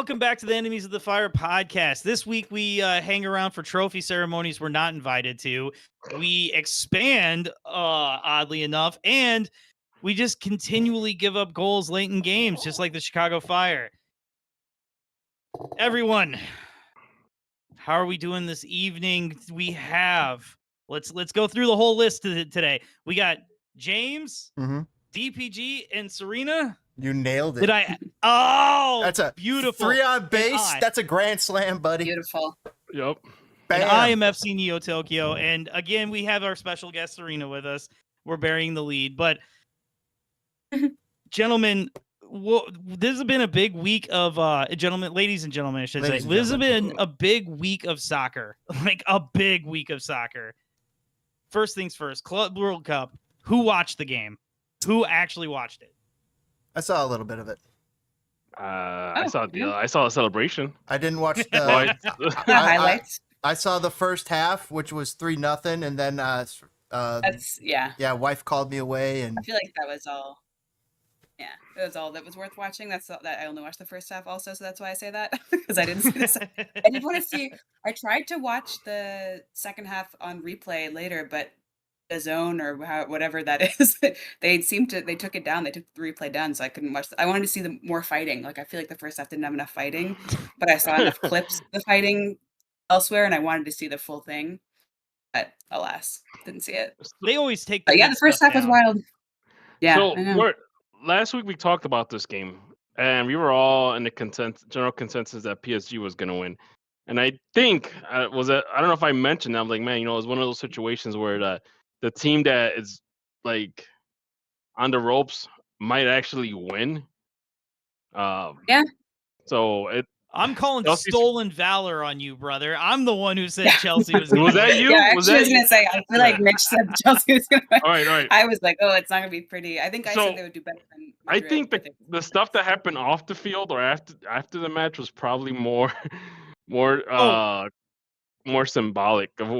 welcome back to the Enemies of the Fire podcast. This week we hang around for trophy ceremonies we're not invited to. We expand, oddly enough, and we just continually give up goals late in games, just like the Chicago Fire. Everyone, how are we doing this evening? We have let's go through the whole list today. We got James, DPG, and Serena. You nailed it. Did I? Oh, that's a beautiful 3 on base. That's a grand slam, buddy. Beautiful. Yep. And I am FC Neo Tokyo, and again we have our special guest Serena with us. We're burying the lead, but gentlemen, this has been a big week of ladies and gentlemen, I should say. This has been a big week of soccer, like a big week of soccer. First things first, Club World Cup. Who watched the game? Who actually watched it? I saw a little bit of it. I saw the celebration. I didn't watch the highlights. I saw the first half, which was 3-0, and then wife called me away, and I feel like that was all. Yeah, that was all that was worth watching. That's all, that I only watched the first half, also, so that's why I say that, because I didn't see this. I did want to see. I tried to watch the second half on replay later, but the zone or whatever that is, they took it down. They took the replay down, so I couldn't watch. I wanted to see the more fighting. Like, I feel like the first half didn't have enough fighting, but I saw enough clips of the fighting elsewhere, and I wanted to see the full thing. But alas, didn't see it. They always take. The first half was wild. Yeah. So last week we talked about this game, and we were all in the general consensus that PSG was going to win. And I think I don't know if I mentioned that. I'm like, man, it was one of those situations where the team that is like on the ropes might actually win. Yeah. So I'm calling stolen valor on you, brother. I'm the one who said Chelsea was. Was that you? Yeah, was I was gonna say. I feel like Mitch said Chelsea was gonna win. All right. I was like, oh, it's not gonna be pretty. I think I said they would do better than Madrid. I think the stuff that happened off the field or after the match was probably more symbolic of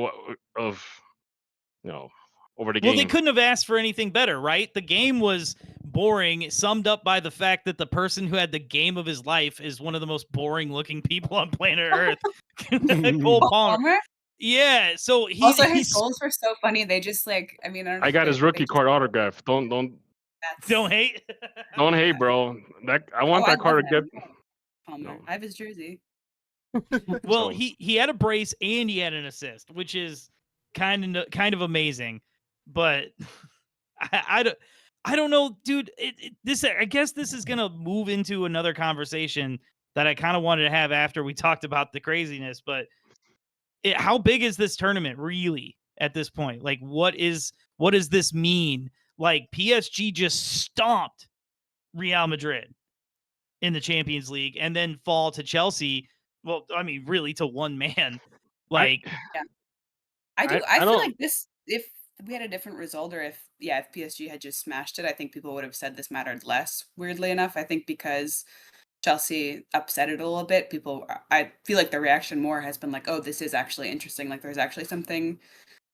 over the game. Well, they couldn't have asked for anything better, right? The game was boring, summed up by the fact that the person who had the game of his life is one of the most boring-looking people on planet Earth. Cole Palmer. Yeah, so his goals were so funny. They just I got his rookie card autograph. Don't hate. Don't hate, bro. I want that card again. Palmer. I have his jersey. Well, he had a brace and he had an assist, which is kind of amazing. But I don't know, dude. I guess this is gonna move into another conversation that I kind of wanted to have after we talked about the craziness. But how big is this tournament really at this point? Like, what does this mean? Like, PSG just stomped Real Madrid in the Champions League and then fall to Chelsea. Well, I mean, really to one man. Like, I feel like this. If we had a different result, or if PSG had just smashed it, I think people would have said this mattered less, weirdly enough. I think because Chelsea upset it a little bit, I feel like the reaction more has been like, oh, this is actually interesting. Like, there's actually something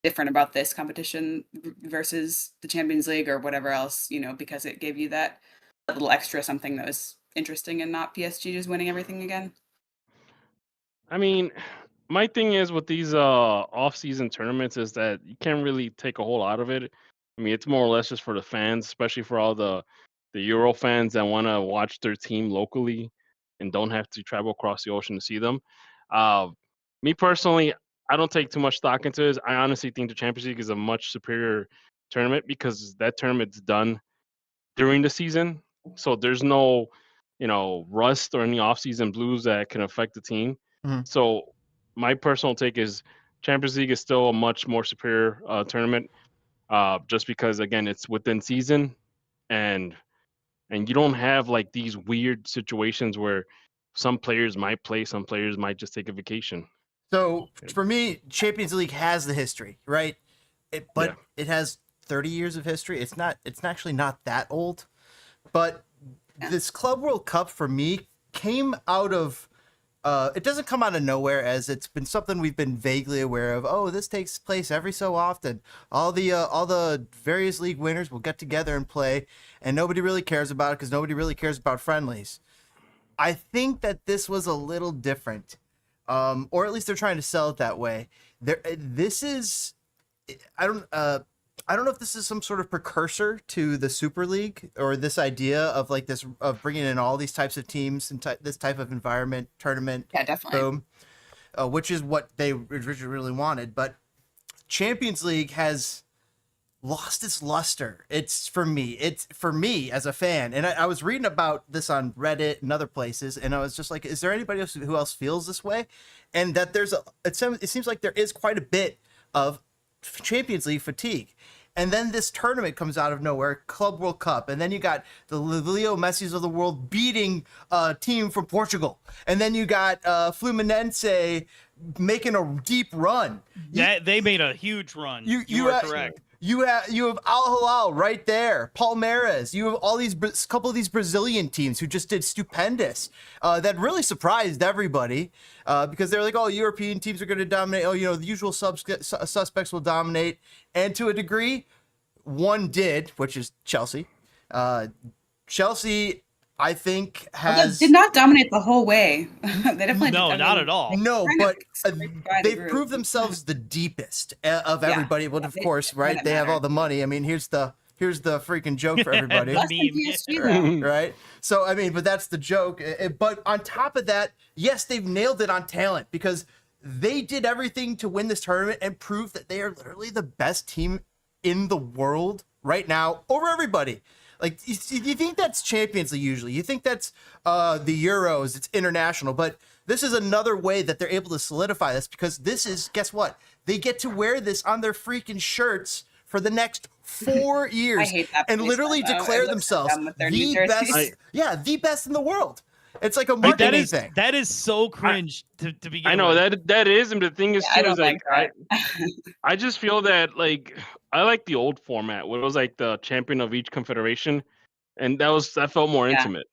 different about this competition versus the Champions League or whatever else, because it gave you that little extra something that was interesting and not PSG just winning everything again. I mean, my thing is with these off-season tournaments is that you can't really take a whole lot of it. I mean, it's more or less just for the fans, especially for all the Euro fans that want to watch their team locally and don't have to travel across the ocean to see them. Me personally, I don't take too much stock into this. I honestly think the Champions League is a much superior tournament because that tournament's done during the season. So there's no, rust or any off-season blues that can affect the team. Mm-hmm. So my personal take is Champions League is still a much more superior tournament, just because again it's within season, and you don't have like these weird situations where some players might play, some players might just take a vacation. So for me, Champions League has the history, right? It has 30 years of history. It's actually not that old, but this Club World Cup for me came out of. It doesn't come out of nowhere, as it's been something we've been vaguely aware of. Oh, this takes place every so often. All the various league winners will get together and play, and nobody really cares about it because nobody really cares about friendlies. I think that this was a little different, or at least they're trying to sell it that way. This is, I don't know if this is some sort of precursor to the Super League or this idea of like this of bringing in all these types of teams and this type of environment tournament. Yeah, definitely. Boom, which is what they originally really wanted. But Champions League has lost its luster. It's for me as a fan. And I was reading about this on Reddit and other places, and I was just like, is there anybody else who else feels this way? And that it seems like there is quite a bit of Champions League fatigue. And then this tournament comes out of nowhere, Club World Cup, and then you got the Leo Messi's of the world beating a team from Portugal, and then you got Fluminense making a deep run. They made a huge run. You are correct. You have Al Hilal right there, Palmeiras. You have all these couple of these Brazilian teams who just did stupendous. That really surprised everybody because they're like, oh, European teams are going to dominate. Oh, the usual suspects will dominate, and to a degree, one did, which is Chelsea. Chelsea, I think, did not dominate the whole way. They definitely not at all. No, but they've proved themselves the deepest of everybody. But of course, right? They have all the money. I mean, here's the freaking joke for everybody, right? So I mean, but that's the joke. But on top of that, yes, they've nailed it on talent because they did everything to win this tournament and prove that they are literally the best team in the world right now over everybody. Like, you think that's Champions League usually. You think that's the Euros, it's international. But this is another way that they're able to solidify this because this is, guess what? They get to wear this on their freaking shirts for the next 4 years. I hate that and literally declare themselves the best. Yeah, the best in the world. It's like a marketing thing. That is so cringe to begin I know with. that is, and the thing is, I too, don't is like that. I just feel that like I like the old format where it was like the champion of each confederation, and that felt more intimate.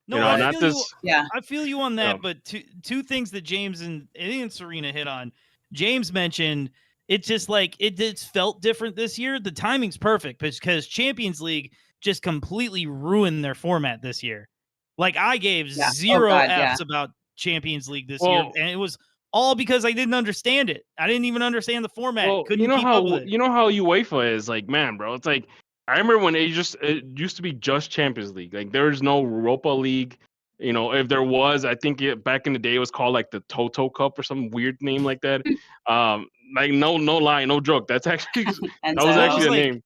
No, I feel you on that, but two things that James and Serena hit on. James mentioned it's just like it felt different this year. The timing's perfect because Champions League just completely ruined their format this year. Like I gave zero Fs about Champions League this year, and it was all because I didn't understand it. I didn't even understand the format. Couldn't keep up with it. You know how UEFA is like, man, bro. It's like I remember when it used to be just Champions League. Like there's no Europa League. If there was, I think back in the day it was called like the Toto Cup or some weird name like that. Like no lie, no joke. That's actually that was actually a name.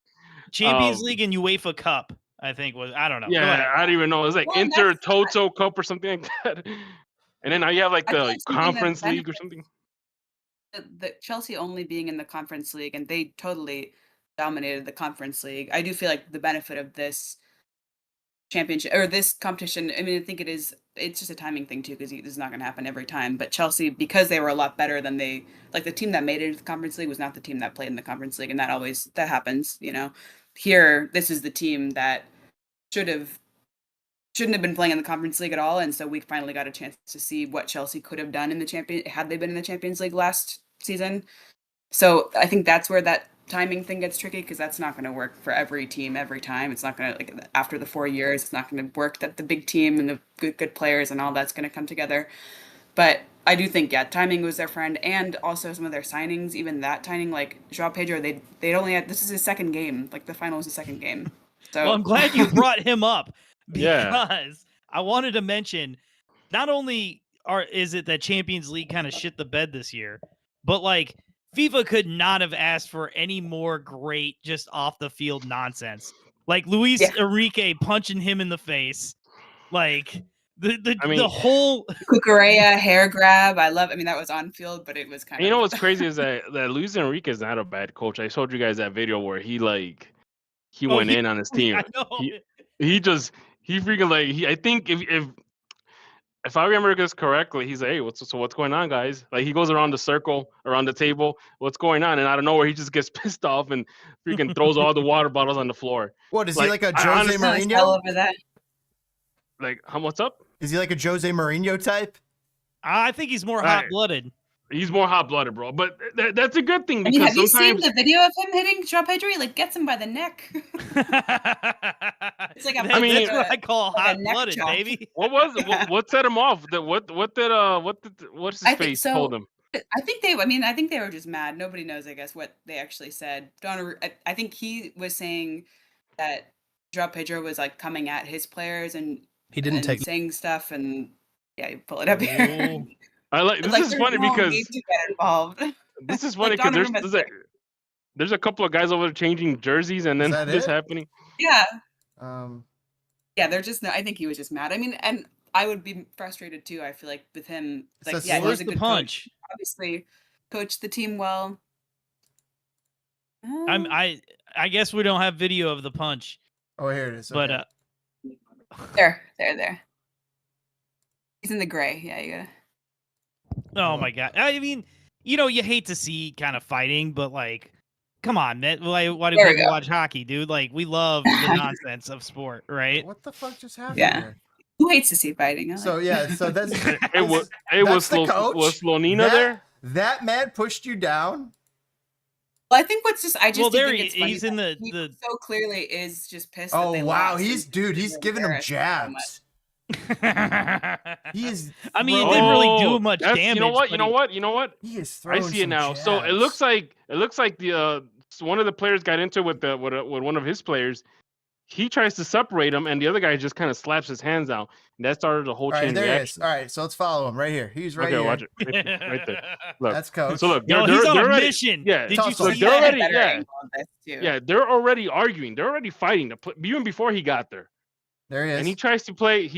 Champions League and UEFA Cup, I think was. I don't know. Yeah, I don't even know. It was like Inter Toto Cup or something like that. And then now you have like the Conference League or something. The Chelsea only being in the Conference League, and they totally dominated the Conference League. I do feel like the benefit of this championship or this competition, I mean, I think it's just a timing thing too, because this is not going to happen every time. But Chelsea, because they were a lot better than the team that made it into the Conference League was not the team that played in the Conference League, and that happens. Here, this is the team that shouldn't have been playing in the Conference League at all, and so we finally got a chance to see what Chelsea could have done had they been in the Champions League last season. So I think that's where that timing thing gets tricky, because that's not going to work for every team every time. It's not going to, after the 4 years, it's not going to work that the big team and the good players and all that's going to come together. But I do think, timing was their friend, and also some of their signings, even that timing, like Joao Pedro, they only had, this is his second game, like the final was his second game. So well, I'm glad you brought him up because I wanted to mention, not only is it that Champions League kind of shit the bed this year, but like FIFA could not have asked for any more great, just off the field nonsense. Like Luis Enrique punching him in the face, like the whole Cucurella hair grab. That was on field, but it was kind of. You know what's crazy is that Luis Enrique is not a bad coach. I showed you guys that video where he went in on his team. I know. He freaking I think if I remember this correctly, he's like, hey, what's going on, guys? Like he goes around the circle, around the table, what's going on? And out of nowhere, he just gets pissed off and freaking throws all the water bottles on the floor. What is he like a Jose Mourinho? Over that. Like, what's up? Is he like a Jose Mourinho type? I think he's more hot-blooded. He's more hot-blooded, bro. But that's a good thing I because mean, have you seen sometimes the video of him hitting Joao Pedro? He like gets him by the neck. It's like That's what I call like a neck hot-blooded, chop. baby. Yeah. what set him off? What's his I think face so. told him? I think they were just mad. Nobody knows, I guess, what they actually said. I think he was saying that Joao Pedro was like coming at his players and He didn't take. saying stuff, and yeah, you pull it up here. I like But, this is there's funny no because need to get involved. this is funny because there's a couple of guys over there changing jerseys and then this happening. Yeah. Yeah, they're just. I think he was just mad. I mean, and I would be frustrated too. I feel like with him, like, So yeah, where's he's a the good punch? coach. Obviously, coached the team well. I guess we don't have video of the punch. Oh, here it is. Okay. But there. He's in the gray. Yeah, you gotta. Oh my god! I mean, you hate to see kind of fighting, but like, come on, man. Why do people watch hockey, dude? Like, we love the nonsense of sport, right? What the fuck just happened here? Who hates to see fighting? So that's was the coach. Was Slonina there? That man pushed you down. Well, I think I just think it's funny he's in he the so clearly is just pissed. Oh that they wow, lost he's giving him jabs. He is. I mean, it didn't really do much damage. You know what? He is. I see it now. Jabs. So it looks like the one of the players got into it with one of his players. He tries to separate him, and the other guy just kind of slaps his hands out, and that started a whole chain reaction. All right, so let's follow him right here. He's right here. Okay, watch it. Right there. Look. That's coach. So look, he's on a mission. Yeah, did you see they're that? already yeah, they're already arguing. They're already fighting even before he got there. There he is. And he tries to play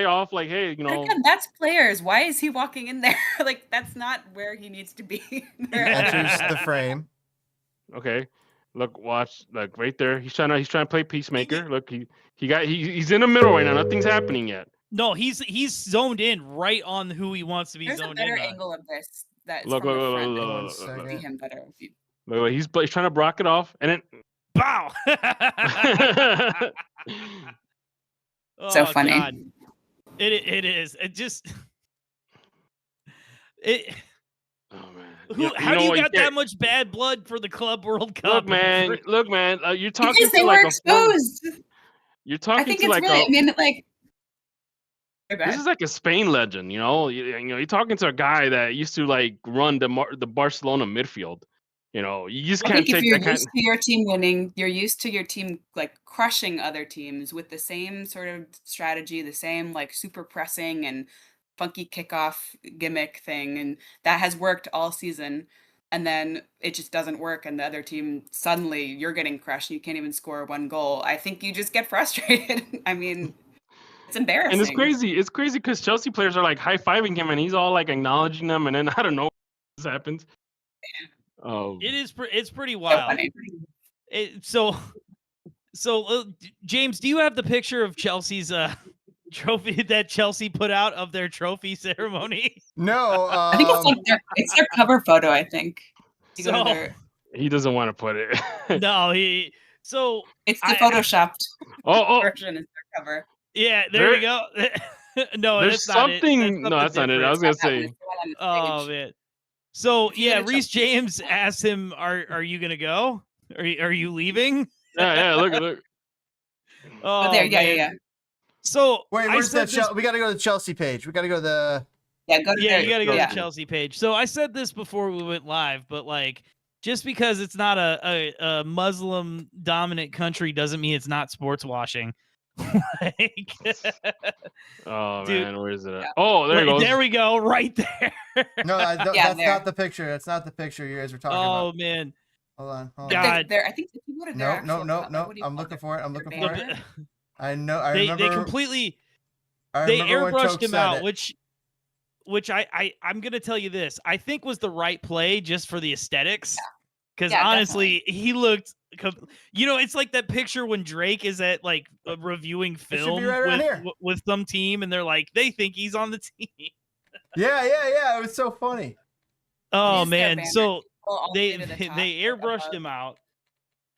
off like, hey, Again, that's players. Why is he walking in there? Like, that's not where he needs to be. Enters the frame. Okay. Look, watch, like right there. He's trying to play peacemaker. Look, he's in the middle right now. Nothing's happening yet. No, he's zoned in right on who he wants to be There's zoned a better in. angle of this. That Look, see him better. Look, he's trying to block it off, and then bow. So funny. God. It is. It just it. Oh man. How do you got that much bad blood for the Club World Cup? Look, man. You're talking because they were exposed. You're talking I think to it's like really. I mean, like. This is like a Spain legend, You're talking to a guy that used to like run the Barcelona midfield. You just can't take that kind. If you're used to your team winning, you're used to your team like crushing other teams with the same sort of strategy, the same like super pressing and funky kickoff gimmick thing, and that has worked all season. And then it just doesn't work, and the other team suddenly you're getting crushed, and you can't even score one goal. I think you just get frustrated. I mean. It's embarrassing. And it's crazy. It's crazy because Chelsea players are like high-fiving him, and he's all like acknowledging them, and then I don't know what this happens. It's pretty wild. So James, do you have the picture of Chelsea's trophy that Chelsea put out of their trophy ceremony? No, I think it's their cover photo. I think. He doesn't want to put it. No, it's the photoshopped version. Is their cover. Yeah, there you go. No, there's that's something. No, that's not it. I was gonna say. Oh man. So yeah, Reece James asked him, "Are you gonna go? Are you leaving?" Yeah. Look. Oh, there. Yeah. So wait, where's that? We gotta go to the Chelsea page. We gotta go to the. Yeah, go to you gotta go to the Chelsea page. So I said this before we went live, but like, just because it's not a Muslim dominant country doesn't mean it's not sports washing. Oh dude. Man, where is it at? Oh, there you go. There we go, right there. No, that's not the picture. That's not the picture you guys were talking about. Oh man. Hold on. God. I think if you go to their No. I'm looking for it. I know. I remember. They completely. They airbrushed him out, which I'm gonna tell you this. I think was the right play just for the aesthetics. Because honestly, definitely. He looked. It's like that picture when Drake is at like reviewing film with some team, and they're like, they think he's on the team. Yeah. It was so funny. Oh man! So they airbrushed him out,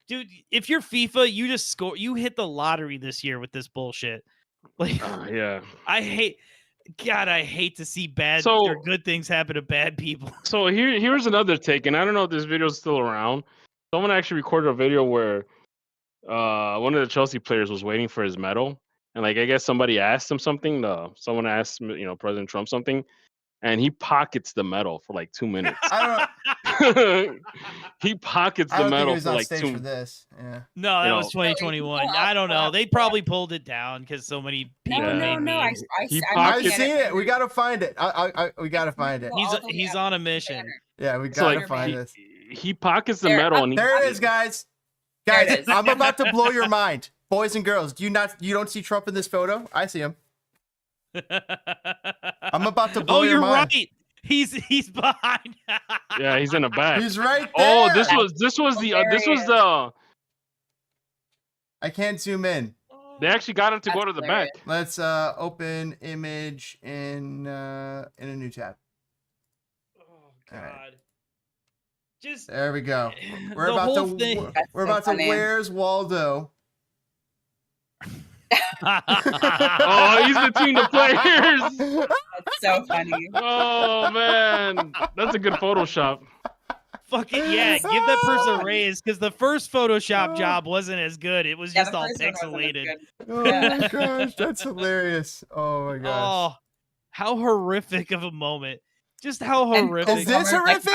dude. If you're FIFA, you just score. You hit the lottery this year with this bullshit. Like, yeah. I hate. God, I hate to see bad or good things happen to bad people. So here's another take, and I don't know if this video is still around. Someone actually recorded a video where one of the Chelsea players was waiting for his medal, and like I guess somebody asked him something. Someone asked President Trump something, and he pockets the medal for like 2 minutes. He pockets the medal for like 2 minutes. For this. Yeah. No, that was 2021. I don't know. They probably pulled it down because so many people made memes. I've seen it. We gotta find it. We gotta find it. He's on a mission. Yeah, we gotta find this. He pockets the medal, and there it is, guys. Guys, I'm about to blow your mind, boys and girls. You don't see Trump in this photo? I see him. I'm about to blow your mind. Oh, you're right. He's behind. Yeah, he's in the back. He's right there. Oh, this was the. I can't zoom in. They actually got him to go to the back. Let's open image in a new tab. Oh God. Right. Just there we go. We're about to Where's Waldo? Oh, he's between the players. That's so funny. Oh man, that's a good Photoshop. Fuck it, yeah. Give that person a raise because the first Photoshop job wasn't as good. It was just all pixelated. Oh my gosh, that's hilarious. Oh my gosh. Oh, how horrific of a moment. Just how horrific. Is this horrific?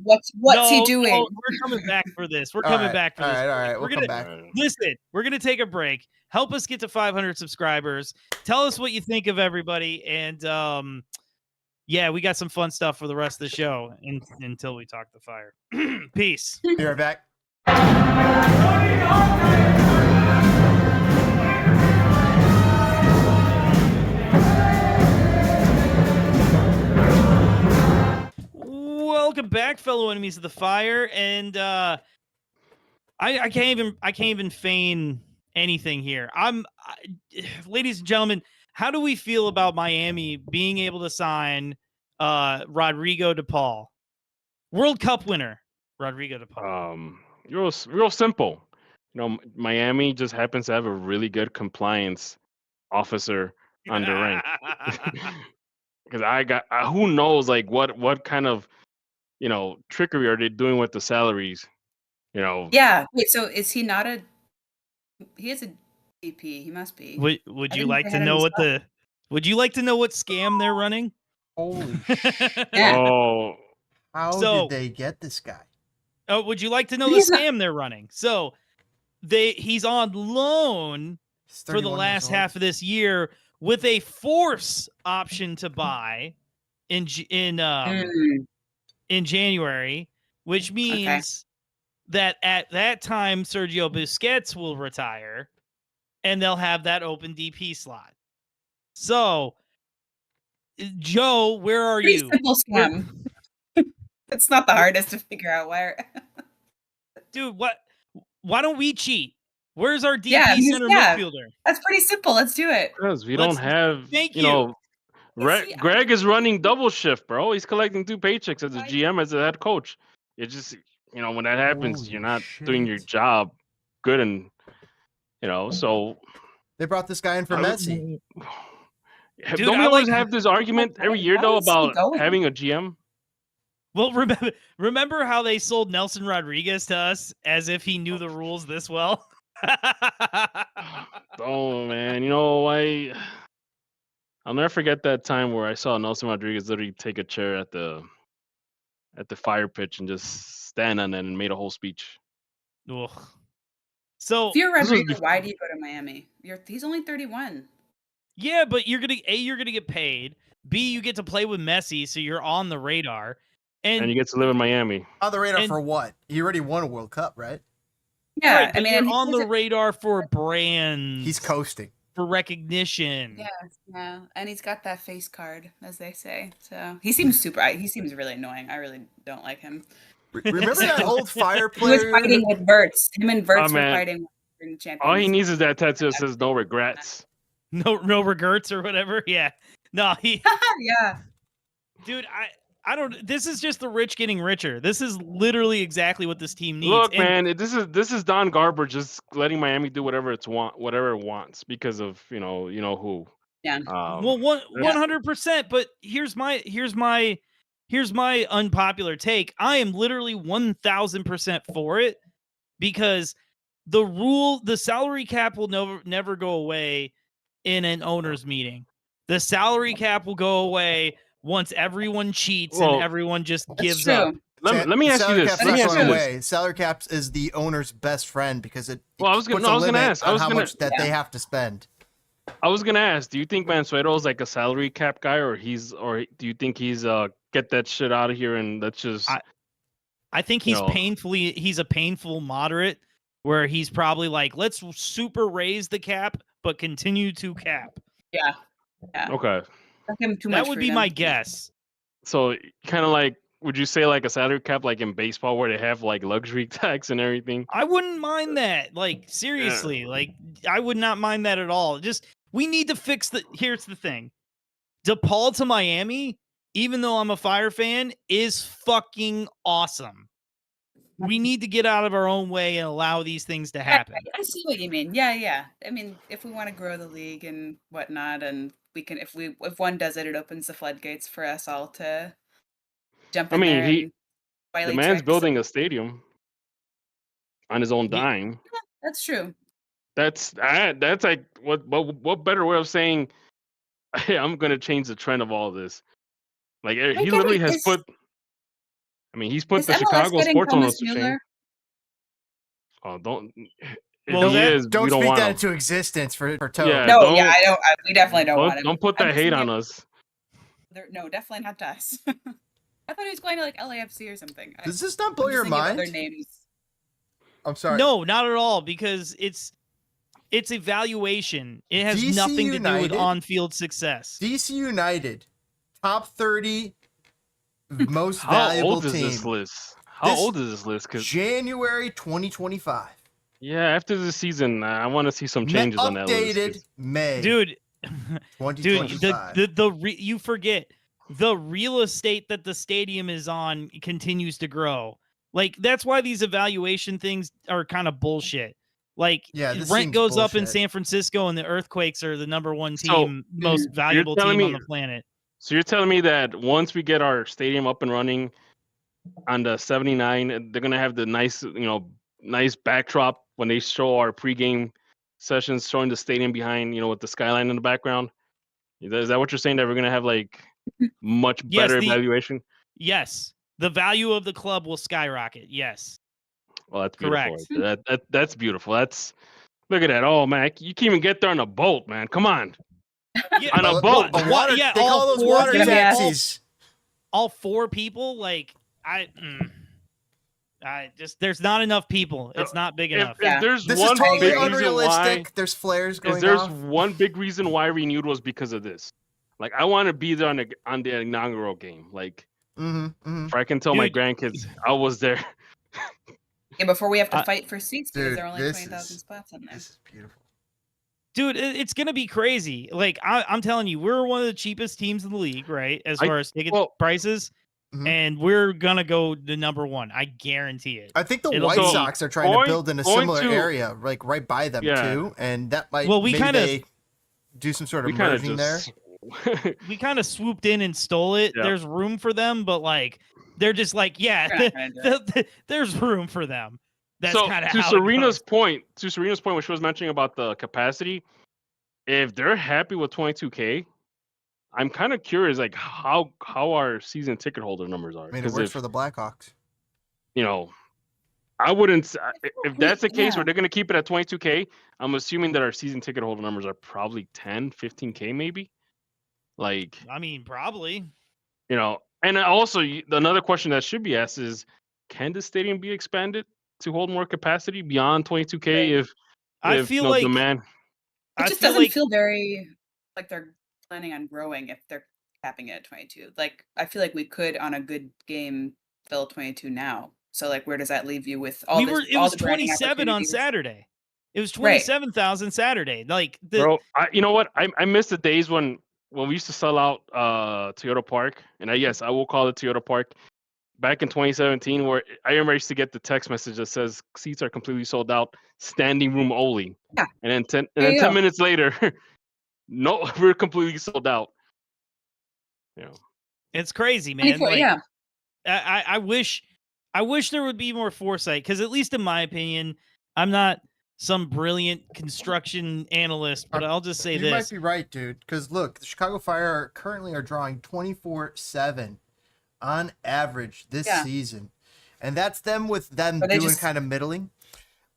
What's he doing? No, we're coming back for this. We're coming back for this. All right. We'll come back. Listen, we're going to take a break. Help us get to 500 subscribers. Tell us what you think of everybody. And yeah, we got some fun stuff for the rest of the show until we talk the fire. Peace. Be right back. Welcome back, fellow enemies of the fire, and I can't even feign anything here. Ladies and gentlemen, how do we feel about Miami being able to sign Rodrigo de Paul, World Cup winner Rodrigo de Paul? Real simple. Miami just happens to have a really good compliance officer on the rank. Because who knows what kind of trickery are they doing with the salaries? Yeah. Wait. So is he not he is a DP. He must be. Would you like to know Would you like to know what scam they're running? Holy shit! Yeah. Oh. How did they get this guy? Oh, would you like to know the scam they're running? So he's on loan for the last half of this year with a force option to buy in January, which means that at that time Sergio Busquets will retire and they'll have that open DP slot. So, Joe, where are you? Simple scam. It's not the hardest to figure out where. Dude, why don't we cheat? Where's our DP center midfielder? That's pretty simple. Let's do it. Because we don't have, thank you. Greg is running double shift, bro. He's collecting 2 paychecks as a GM, as a head coach. It just, when that happens, you're not doing your job good, and so they brought this guy in for Messi. Dude, don't we always have this argument every year though about having a GM? Well, remember how they sold Nelson Rodriguez to us as if he knew the rules this well? Oh man, I'll never forget that time where I saw Nelson Rodriguez literally take a chair at the fire pitch and just stand on it and made a whole speech. Ugh. So if you're Rodrigo, why do you go to Miami? He's only 31. Yeah, but you're gonna get paid. B, you get to play with Messi, so you're on the radar. And you get to live in Miami. On the radar for what? He already won a World Cup, right? Yeah, right, I mean, you're on the radar for brands. He's coasting. For recognition. Yeah, and he's got that face card, as they say. So he seems he seems really annoying. I really don't like him. Remember that old fire player? He was fighting with Verts. Him and Verts were fighting in the Champions. All he needs is that tattoo that says "No regrets." No regrets or whatever. Yeah. No, yeah. Dude, I don't. This is just the rich getting richer. This is literally exactly what this team needs. Look, man, this is Don Garber just letting Miami do whatever it wants because of you know who. Yeah. Well, 100%. But here's my unpopular take. I am literally 1000% for it because the salary cap will never go away in an owners meeting. The salary cap will go away once everyone cheats and everyone just gives up. Let me ask you this. Cap's not going away. Salary caps is the owner's best friend because it I was puts gonna a limit ask. on how much that they have to spend. I was gonna ask, do you think Mansueto is like a salary cap guy, or do you think he's get that shit out of here and let's just? I think he's a painful moderate where he's probably like, let's super raise the cap but continue to cap. Yeah. Okay. That would be my guess. So kind of like, would you say like a salary cap like in baseball where they have like luxury tax and everything? I wouldn't mind that. Like seriously, like I would not mind that at all. Just we need to fix here's the thing. DePaul to Miami, even though I'm a Fire fan, is fucking awesome. We need to get out of our own way and allow these things to happen. I see what you mean. Yeah. I mean, if we want to grow the league and whatnot, and we can, if one does it, it opens the floodgates for us all to jump in there. The man's building a stadium on his own dime. Yeah, that's true. That's like what better way of saying, hey, I'm gonna change the trend of all this. Like he literally has put. I mean, he's put the Chicago sports on us to shame. Oh, don't. Don't speak that into existence for Toe. Yeah, I don't. We definitely don't want it. Don't put that hate on us. No, definitely not to us. I thought he was going to like LAFC or something. Does this not blow your mind? Other names. I'm sorry. No, not at all, because it's evaluation. It has nothing to do with on-field success. DC United, top 30 most valuable team. How old is this list? How old is this list? January 2025. Yeah, after the season, I want to see some changes on that list. Updated May. Dude, 2025. You forget the real estate that the stadium is on continues to grow. Like that's why these evaluation things are kind of bullshit. Like rent goes up in San Francisco and the Earthquakes are the number one team, most valuable team on the planet. So you're telling me that once we get our stadium up and running on the 79, they're gonna have the nice backdrop when they show our pregame sessions, showing the stadium behind, with the skyline in the background. Is that what you're saying? That we're gonna have like much better evaluation? Yes, the value of the club will skyrocket. Yes. Well, that's beautiful. Correct. That's beautiful. Look at that. Oh man, you can't even get there on a boat, man. Come on. Yeah, on a boat. They call those water taxis. All four people, like there's not enough people. It's not big enough. If there's this one is totally big unrealistic. There's flares going on. If there's one big reason why renewed was because of this. Like I want to be there on the inaugural game. Like if I can tell my grandkids I was there. Yeah, before we have to fight for seats because there are only 20,000 spots on there. This is beautiful. Dude, it's going to be crazy. Like, I'm telling you, we're one of the cheapest teams in the league, right? As far as ticket prices. And we're going to go the number one. I guarantee it. I think the White Sox are trying to build in a similar area, like right by them, too. And that might do some sort of merging there. We kind of swooped in and stole it. Yeah. There's room for them, but like, they're just like, there's room for them. That's kind of how Serena's point. To Serena's point, when she was mentioning about the capacity, if they're happy with 22K, I'm kind of curious, like how our season ticket holder numbers are. I mean, it works for the Blackhawks. I wouldn't. If that's the case, where they're going to keep it at 22K, I'm assuming that our season ticket holder numbers are probably 10, 15K, maybe. Like, I mean, probably. And also another question that should be asked is, can the stadium be expanded to hold more capacity beyond 22K? If I feel like demand, it just doesn't feel very like they're planning on growing if they're capping it at 22. Like I feel like we could on a good game fill 22 now. So like where does that leave you with all this? It was 27 on Saturday. It was 27,000 Saturday. Like bro, you know what? I miss the days when we used to sell out Toyota Park, and I will call it Toyota Park. Back in 2017, where I remember I used to get the text message that says seats are completely sold out, standing room only. Yeah. And then 10 minutes later, No, we're completely sold out. It's crazy, man. 24, Like, yeah. I wish there would be more foresight, because at least in my opinion, I'm not some brilliant construction analyst, but I'll just say you this. might be right, dude. Because look, the Chicago Fire currently are drawing 24/7 on average this season, and that's them with them doing kind of middling.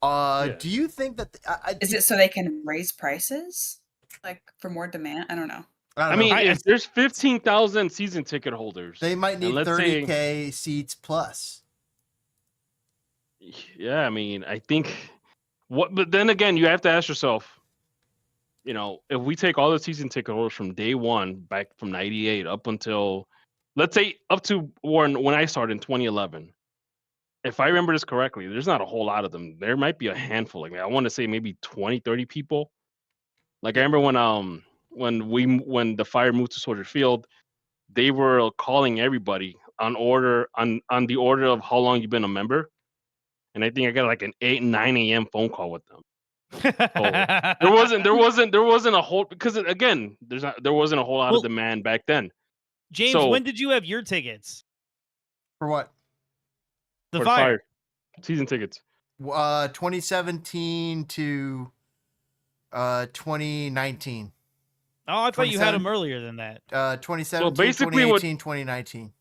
Do you think that is it so they can raise prices, like for more demand? I don't know. I mean, if there's 15,000 season ticket holders, they might need 30K seats plus. Yeah, I mean, I think but then again, you have to ask yourself, if we take all the season ticket holders from day one, back from 98 up until, let's say, up to when I started in 2011, if I remember this correctly, there's not a whole lot of them. There might be a handful. Like, I want to say maybe 20, 30 people. Like, I remember when the Fire moved to Soldier Field, they were calling everybody on the order of how long you've been a member. And I think I got like an 8, 9 a.m. phone call with them. There wasn't a whole, because again, there wasn't a whole lot of demand back then. James, when did you have your tickets? For what? The Fire season tickets. 2017 to 2019. Oh, I thought you had them earlier than that. 2017, so basically 2018, 2019.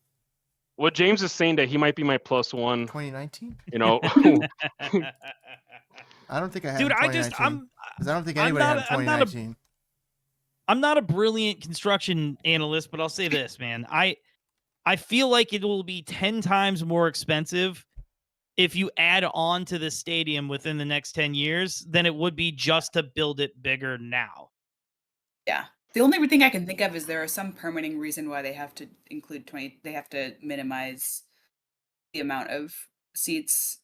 What James is saying, that he might be my plus one. 2019? I don't think I had. Dude, I don't think anybody had 2019. I'm not a brilliant construction analyst, but I'll say this, man. I feel like it will be 10 times more expensive if you add on to the stadium within the next 10 years than it would be just to build it bigger now. Yeah. The only thing I can think of is there is some permitting reason why they have to include 20. They have to minimize the amount of seats,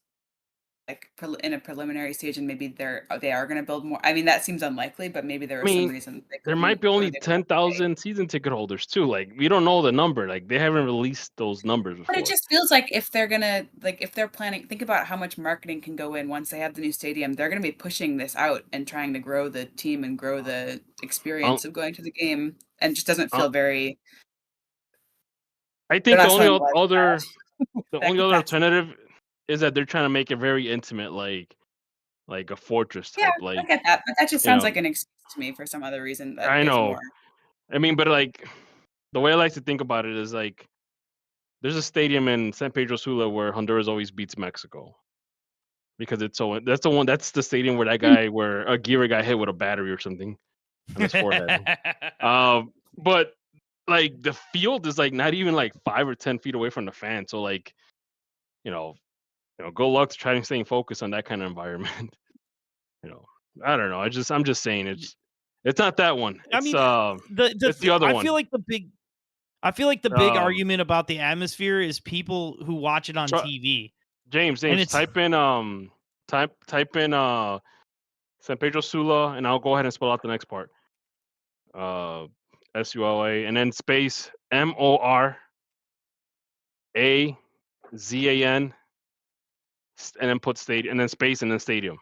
like in a preliminary stage, and maybe they are going to build more. I mean, that seems unlikely, but maybe there is some reason. There might be only 10,000 season ticket holders too. Like, we don't know the number. Like, they haven't released those numbers before. But it just feels like if they're gonna, if they're planning, think about how much marketing can go in once they have the new stadium. They're gonna be pushing this out and trying to grow the team and grow the experience of going to the game, and it just doesn't feel very. I think the only other alternative is that they're trying to make it very intimate, like a fortress type. Yeah, like, I get that, but that just sounds like an excuse to me for some other reason. I know. I mean, but like, the way I like to think about it is like, there's a stadium in San Pedro Sula where Honduras always beats Mexico, because that's the stadium where where Aguirre got hit with a battery or something on his forehead. But like, the field is like not even like 5 or 10 feet away from the fan, so like, good luck to trying to stay focused on that kind of environment. I don't know. I'm just saying it's not that one. It's, it's the other one. I feel like the big argument about the atmosphere is people who watch it on TV. James, type in San Pedro Sula, and I'll go ahead and spell out the next part. SULA, and then space MORAZAN, and then put stadium, and then space, and then stadium.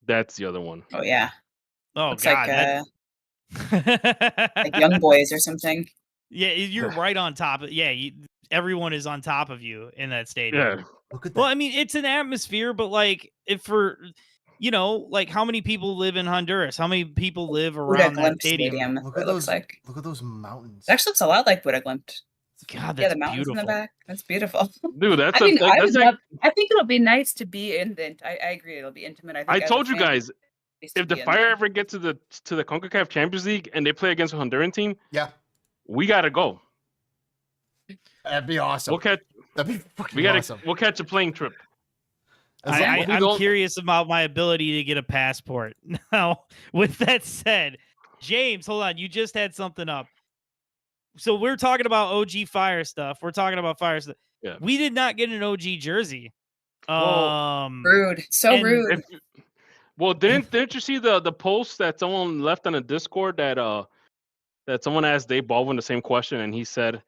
That's the other one. Oh yeah. Oh, looks God. Like Young Boys or something. Yeah, you're right on top of. Yeah, everyone is on top of you in that stadium. Yeah. Look at that. Well, I mean, it's an atmosphere, but like, like, how many people live in Honduras? How many people live around that stadium? Look at those. Look at those mountains. It actually looks a lot like Buda Glimt. God, that's the mountains beautiful. in the back. That's beautiful. Dude, I think it'll be nice to be in the. I agree, it'll be intimate. I told you guys, if the Fire ever get to the CONCACAF Champions League and they play against a Honduran team, we gotta go. That'd be awesome. That'd be fucking awesome. We'll catch a plane trip. I'm curious about my ability to get a passport. Now, with that said, James, hold on. You just had something up. So we're talking about OG Fire stuff. We're talking about Fire stuff. Yeah. We did not get an OG jersey. Rude. So rude. Didn't you see the post that someone left on a Discord that someone asked Dave Baldwin the same question, and he said,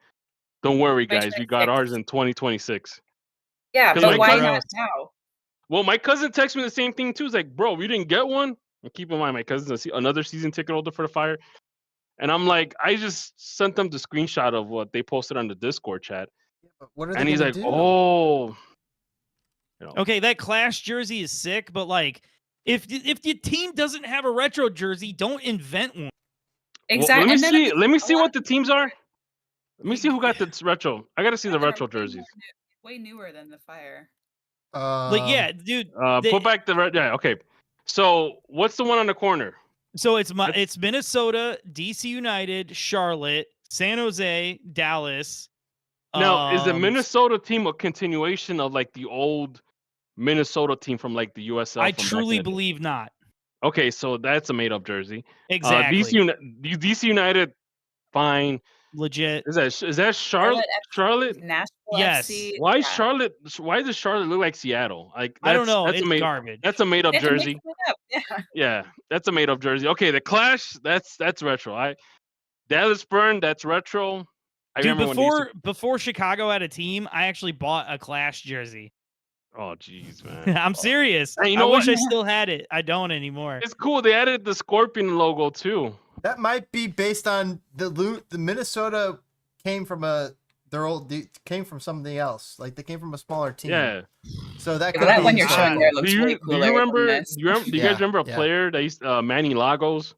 "Don't worry, guys, we got ours in 2026." Yeah, but why not now? Well, my cousin texted me the same thing too. He's like, "Bro, we didn't get one." And keep in mind, my cousin's another season ticket holder for the Fire. And I'm like, I just sent them the screenshot of what they posted on the Discord chat. What are they And he's gonna like, do? oh. Okay, that Clash jersey is sick, but like, if your team doesn't have a retro jersey, don't invent one. Exactly. Well, let me see what the teams are. Let me see who got the retro. I gotta see the retro jerseys. Way newer than the Fire. Like, yeah, dude. Put back the red. Yeah, okay. So what's the one on the corner? So it's Minnesota, DC United, Charlotte, San Jose, Dallas. Now, is the Minnesota team a continuation of like the old Minnesota team from like the USL? I truly believe not. Okay, so that's a made-up jersey. Exactly. DC United, fine. Legit. Is that Charlotte? Charlotte? Nashville. Yes. FC, Why Charlotte? Why does Charlotte look like Seattle? Like I don't know. That's It's garbage. That's a made-up jersey. Yeah. Yeah, that's a made-up jersey. Okay, the Clash. That's retro. Dallas Burn. That's retro. Dude, before Chicago had a team, I actually bought a Clash jersey. Oh, jeez, man. I'm serious. Hey, you I know wish what? I still had it. I don't anymore. It's cool. They added the Scorpion logo too. That might be based on the Minnesota came from came from something else. Like they came from a smaller team. Yeah. So that that one you're showing there looks way cooler. Do you remember? Than this. Do you guys remember a player that used Manny Lagos?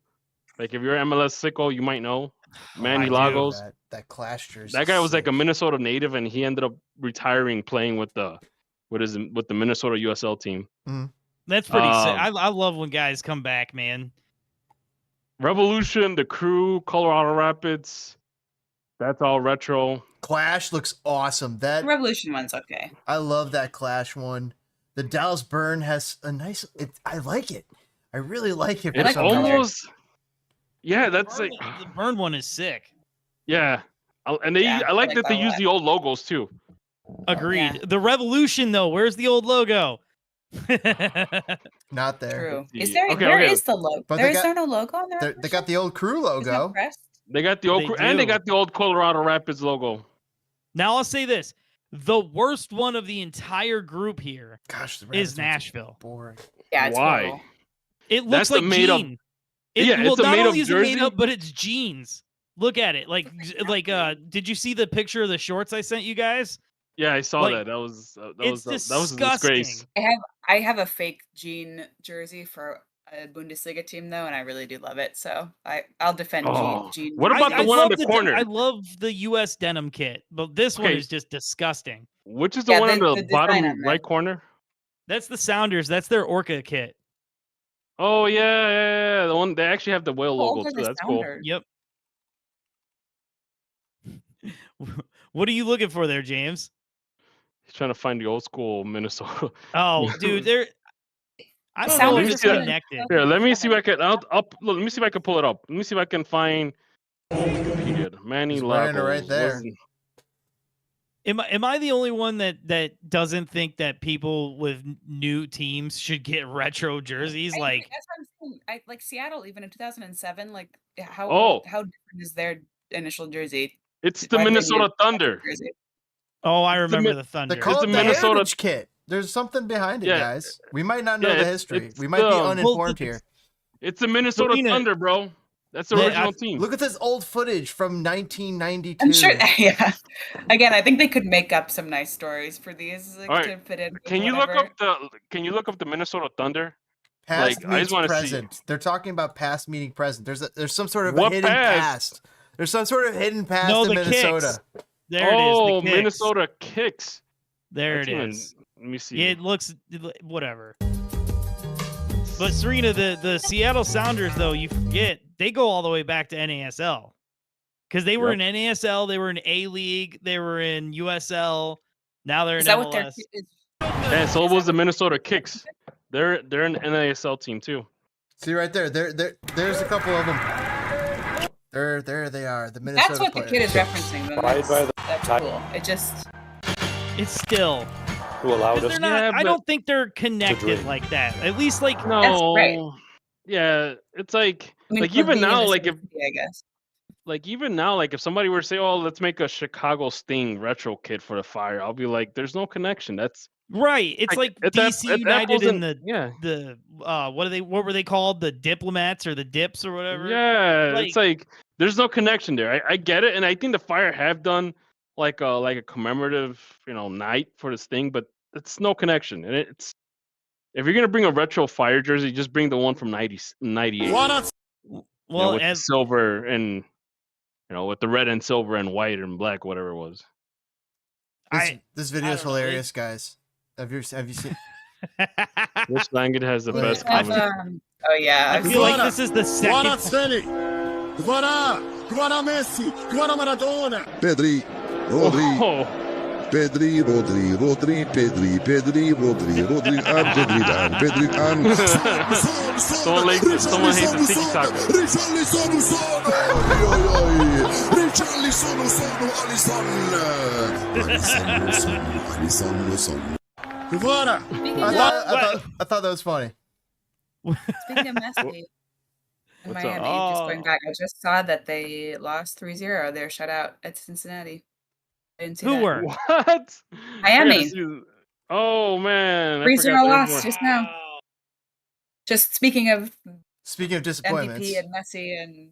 Like if you're MLS sicko, you might know Manny Lagos. That Clash jersey. That guy was like a Minnesota native, and he ended up retiring playing with the Minnesota USL team. Mm-hmm. That's pretty sick. I love when guys come back, man. Revolution, the Crew, Colorado Rapids. That's all retro. Clash looks awesome. That the Revolution one's okay. I love that Clash one. The Dallas Burn has a nice. I like it. I really like it. It's almost. Yeah, that's like the Burn one is sick. Yeah, and I like that they use the old logos too. Agreed. Yeah. The Revolution though, where's the old logo? Not there. True. Is there? Where is the logo? Is there no logo on there? They got the old Crew logo. They got the old Crew, and they got the old Colorado Rapids logo. Now I'll say this: the worst one of the entire group here is Nashville. Boring. Yeah. Why? Cool. It looks like jeans. It's a not made-up only is it jersey, made up, but it's jeans. Look at it. Like did you see the picture of the shorts I sent you guys? Yeah, I saw that. That was a disgrace. I have a fake jean jersey for a Bundesliga team though, and I really do love it. So I'll defend jean. What about the one on the corner? I love the US denim kit, but this one is just disgusting. Which is the one on the bottom right corner? That's the Sounders. That's their Orca kit. Oh yeah. The one they actually have the whale logo too. That's cool. Yep. What are you looking for there, James? He's trying to find the old school Minnesota. Oh, dude, I don't know if it's connected. Here, let me see if I can. Let me see if I can pull it up. Let me see if I can find Wikipedia. Manny Lagos. Right there. Am I the only one that doesn't think that people with new teams should get retro jerseys? That's Like what I'm saying. Like Seattle, even in 2007, like how different is their initial jersey? It's the Minnesota Thunder. Oh, I remember the Thunder. They call it the Minnesota kit. There's something behind it, guys. We might not know the history. We might be uninformed here. It's the Minnesota Thunder, bro. That's the original team. Look at this old footage from 1992. I'm sure. Yeah. Again, I think they could make up some nice stories for these to fit in. Can you look up the Minnesota Thunder? Past meets present. They're talking about past meeting present. There's some sort of hidden past. There's some sort of hidden past in Minnesota. Kicks. There it is. Oh, Minnesota Kicks. There it is. Let me see. It looks whatever. But Serena, the Seattle Sounders, though, you forget they go all the way back to NASL because they were in NASL, they were in A League, they were in USL. Now they're in MLS. And so was the Minnesota Kicks. They're an NASL team too. See right there. There's a couple of them. There they are. The Minnesota. That's what the kid is referencing. That's cool. It's still. Who allowed us? I don't think they're connected like that. At least like no. That's great. Yeah, it's like even now, like if somebody were to say, "Oh, let's make a Chicago Sting retro kit for the Fire," I'll be like, "There's no connection. That's Right. It's like At DC that United wasn't- and yeah. the what were they called? The Diplomats or the Dips or whatever? Yeah, it's like there's no connection there. I get it, and I think the Fire have done like a commemorative, night for this thing, but it's no connection. And it's if you're gonna bring a retro Fire jersey, just bring the one from 98. Well, with the silver and with the red and silver and white and black, whatever it was. This video is hilarious, guys. Have you seen? This language has the best comment. Oh yeah, I feel like this is the second. Messi, Maradona. Pedri, Pedri, Someone hates the tiki taka. I thought that was funny. Speaking of Messi, in What's Miami, up? just going back, I just saw that they lost 3-0. Their shutout at Cincinnati. I didn't see Who that. were? What? Miami. Oh man. 3-0 loss just now. Just speaking of disappointments, MVP and Messi and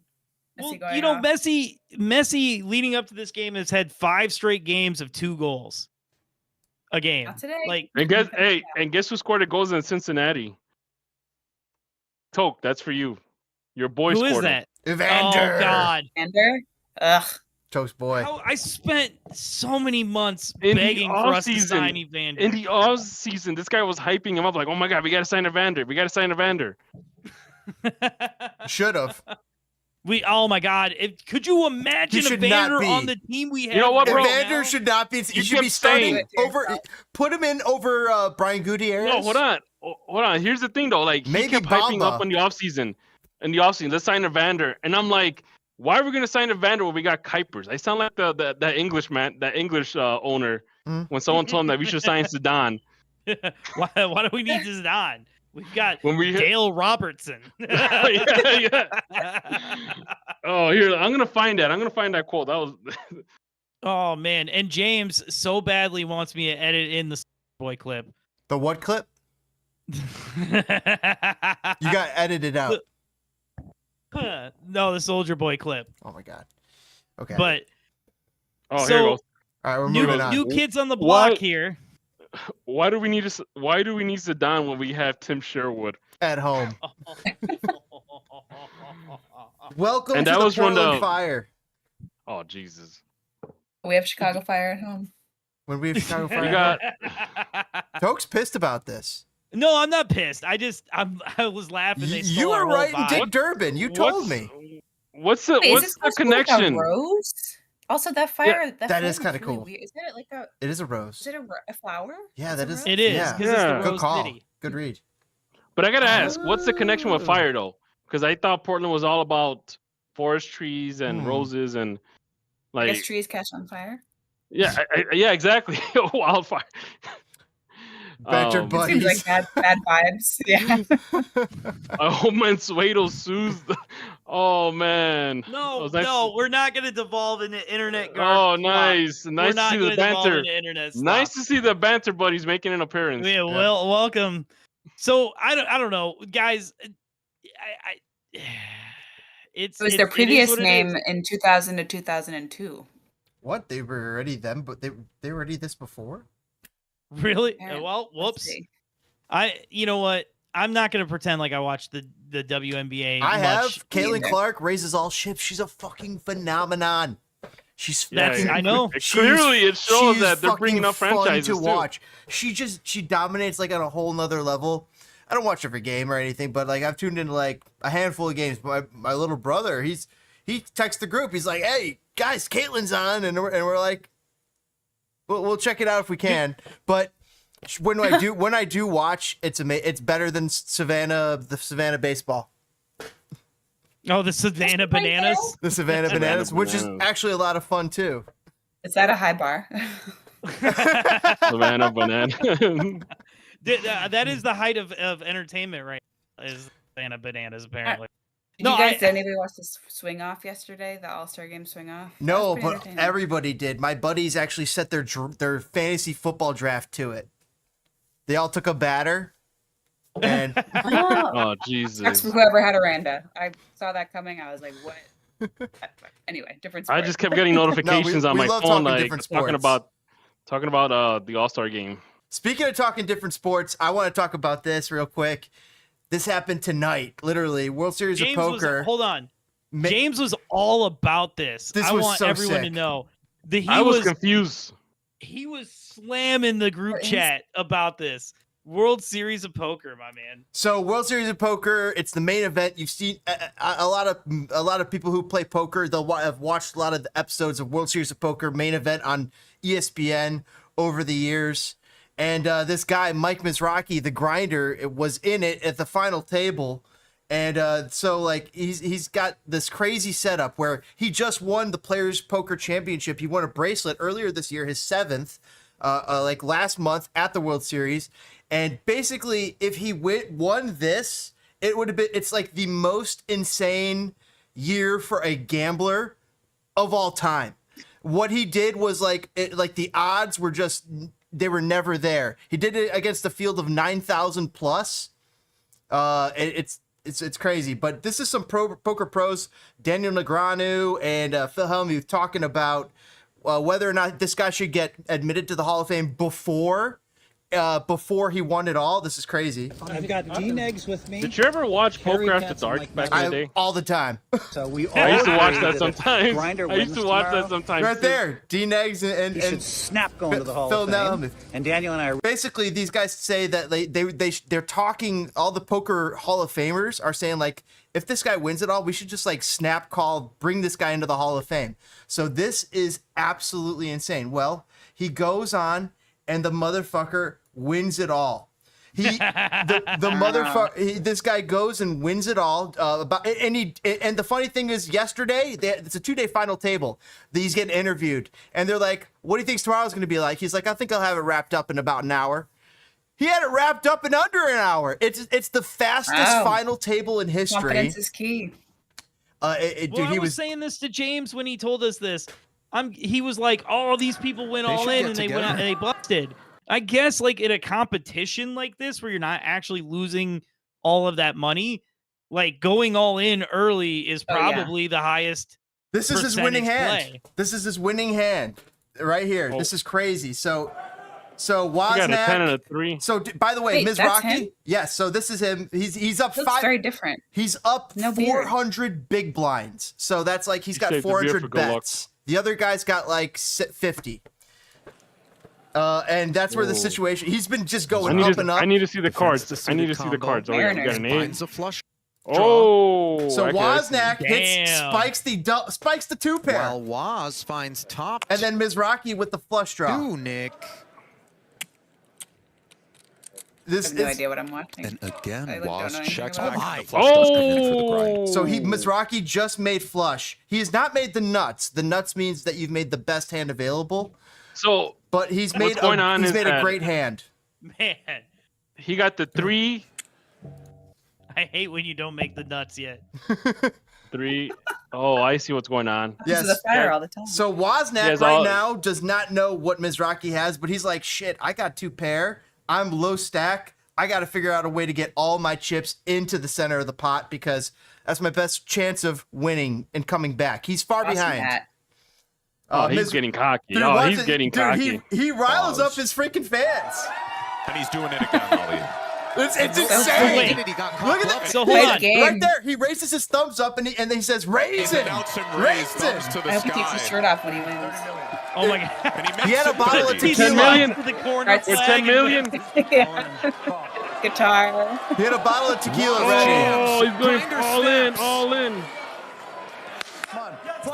Messi going off. Messi leading up to this game has had 5 straight games of 2 goals a game. Not today. Like, And guess who scored the goals in Cincinnati? Toke, that's for you. Your boy who scored is it. that? Evander. Oh God. Evander? Ugh. Toast boy. I spent so many months In the begging for us to offseason, sign Evander. In the off season, this guy was hyping him up like, "Oh my God, we got to sign Evander. We got to sign Evander." Should have. Oh my God! Could you imagine should not Evander be. on the team we have? You know what, bro? Evander should not be. He should be kept starting saying- over. Put him in over Brian Gutierrez. No, hold on. Here's the thing though. Like Maybe he kept hyping Bamba. up in the offseason. Let's sign Evander. And I'm like, why are we gonna sign Evander when we got Kuipers? I sound like that English man, that English owner when someone told him that we should sign Zidane. why do we need Zidane? We've got When we Dale Robertson. yeah. Oh, here I'm gonna find that. I'm gonna find that quote. That was. Oh man! And James so badly wants me to edit in the boy clip. The what clip? You got edited out. No, the Soldier Boy clip. Oh my God. Okay. But Oh, So- here it goes. all right, we're moving on. new kids on the block What? here. Why do we need Zidane when we have Tim Sherwood? At home. Welcome And to that the was when Portland the- Fire. Oh Jesus. We have Chicago Fire at home. When we have Chicago Fire. You got- Toke's pissed about this. No, I'm not pissed. I was laughing. They You stole were our whole right in vibe. Dick Durbin. You told me. What's the Wait, is what's this the supposed to be like a connection? rose? Also, that fire. that fire is looks kinda really cool. weird. Isn't it like a? It is a rose. Is it a flower? Yeah, It's that a is- rose? It is Yeah. because it's Yeah. the Good Rose call. City. Good read. But I gotta ask, what's the connection with Oh. fire though? Because I thought Portland was all about forest trees and roses and I guess like trees catch on fire. yeah, yeah, exactly. Wildfire. Banter It buddies. seems like bad vibes. Yeah. Mansueto sues. Oh man. No, That was nice no, to- we're not going to devolve into internet Oh, garbage. nice. We're Nice to not see going the to devolve banter. into internet stuff. Nice to see the banter buddies making an appearance. Yeah, well, welcome. So I don't know, guys. It was their it is previous what it name is. in 2000 to 2002. What? They were already them, but they were already this before? Really? Yeah, Well, let's whoops. see. You know what? I'm not going to pretend like I watched the WNBA. I much. have. Caitlin either. Clark raises all ships. She's a fucking phenomenon. She's That's- fucking. I know. Clearly, it shows she's that they're bringing fucking up fun franchises to too. watch. She dominates like on a whole nother level. I don't watch every game or anything, but like I've tuned into like a handful of games. My little brother, he texts the group. He's like, "Hey guys, Caitlin's on," and we're like, "We'll check it out if we can." But when I do watch, it's better than the Savannah baseball, Oh, the Savannah Bananas. the Savannah Bananas, which is Bananas. actually a lot of fun too. Is that a high bar? Savannah Banana. That is the height of entertainment, right? Is Savannah Bananas apparently? Did No, you guys, did anybody watch this swing off yesterday? The All-Star game swing off? That No, was pretty but entertaining. everybody did. My buddies actually set their fantasy football draft to it. They all took a batter. And Oh Jesus! That's for whoever had Aranda. I saw that coming. I was like, what? Anyway, different sport. I just kept getting notifications on my love phone, talking different sports. talking about the All-Star game. Speaking of talking different sports, I want to talk about this real quick. This happened tonight, literally. World Series of Poker. Hold on. James was all about this. I want everyone to know that I was confused. He was slamming the group chat about this. World Series of Poker, my man. So World Series of Poker, it's the main event. You've seen a lot of people who play poker. They'll have watched a lot of the episodes of World Series of Poker main event on ESPN over the years. And this guy, Mike Mizrachi, the grinder, was in it at the final table. And so like he's got this crazy setup where he just won the Players Poker Championship. He won a bracelet earlier this year, his 7th, like last month at the World Series. And basically, if he won this, it would have been. It's like the most insane year for a gambler of all time. What he did was like the odds were just, they were never there. He did it against a field of 9,000 plus. It's crazy. But this is some poker pros, Daniel Negreanu and Phil Hellmuth, talking about whether or not this guy should get admitted to the Hall of Fame before he won it all. This is crazy. I've got D-Negs with me. Did you ever watch Poker After Dark back in the day? All the time. So we all I used to watch that agree sometimes. Grinder I used to watch that sometimes. Right there, D-Negs and He should snap going to the Hall Phil of Fame. Hellmuth. And Daniel and I are Basically, these guys say that they're talking. All the poker Hall of Famers are saying like, if this guy wins it all, we should just like snap call, bring this guy into the Hall of Fame. So this is absolutely insane. Well, he goes on, and the motherfucker wins it all. The motherfucker. This guy goes and wins it all. And the funny thing is, yesterday it's a 2-day final table. He's getting interviewed, and they're like, "What do you think tomorrow's going to be like?" He's like, "I think I'll have it wrapped up in about an hour." He had it wrapped up in under an hour. It's the fastest final table in history. Confidence is key. I was saying this to James when he told us this. He was like, "Oh, these people went all in and they went out and they busted." I guess like in a competition like this where you're not actually losing all of that money, like going all in early is probably the highest. This is his winning hand. Play. This is his winning hand right here. Oh. This is crazy. So Wozniak. You got a 10 and a 3. So by the way, Mizrachi. Yes. So this is him. He's up Looks 5. Very different. He's up 400 big blinds. So that's like he's got 400 bets. The other guy's got like 50. And that's where the situation. He's been just going up and up. I need to see the cards. I need to see the cards. Oh, yeah, you got an 8. A flush. Oh, so Wozniak spikes the 2 pair. While Woz finds top. And then Mizrachi with the flush draw. Ooh, Nick. I have no idea what I'm watching. And again, Woz checks back. So Mizrachi just made flush. He has not made the nuts. The nuts means that you've made the best hand available. So, but he's made a great hand. Man, he got the 3. I hate when you don't make the nuts yet. 3. Oh, I see what's going on. Yes. This is a fire all the time. So Wozniak now does not know what Mizrachi has, but he's like, shit, I got 2 pair. I'm low stack. I got to figure out a way to get all my chips into the center of the pot because that's my best chance of winning and coming back. He's far behind. Oh, he's getting cocky. He's getting cocky. He riles up his freaking fans. And he's doing it again, Ollie. It's insane. Look at that. So hold on. Right there. He raises his thumbs up and he says, raise it. Raise it. I hope he takes his shirt off when he wins. Oh my God. He had a bottle of tequila. 10 million. For 10 million. Guitar. He had a bottle of tequila. Oh, he's going all in.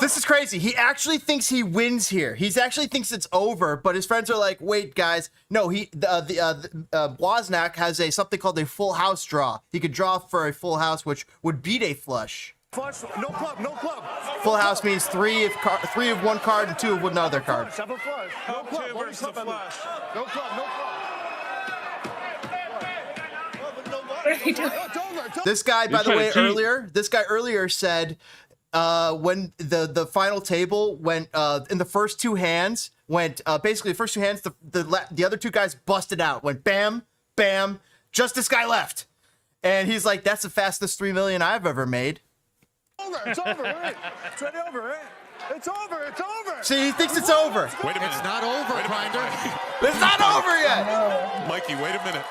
This is crazy. He actually thinks he wins here. He actually thinks it's over, but his friends are like, "Wait, guys, no." Wozniak has something called a full house draw. He could draw for a full house, which would beat a flush. Flush, no club, no club. Full house means 3 of one card and 2 of another card. Have a flush. No club, versus a flush. No club, no club. What are they doing? This guy, by the way, earlier said. When the final table went in the first 2 hands went basically the first 2 hands the other 2 guys busted out, went bam bam, just this guy left. And he's like, that's the fastest 3 million I've ever made. It's over, right? It's already over, right? It's over, it's over. See, he thinks it's over. Wait a minute. It's not over, Grinder. It's not over yet. Mikey, wait a minute.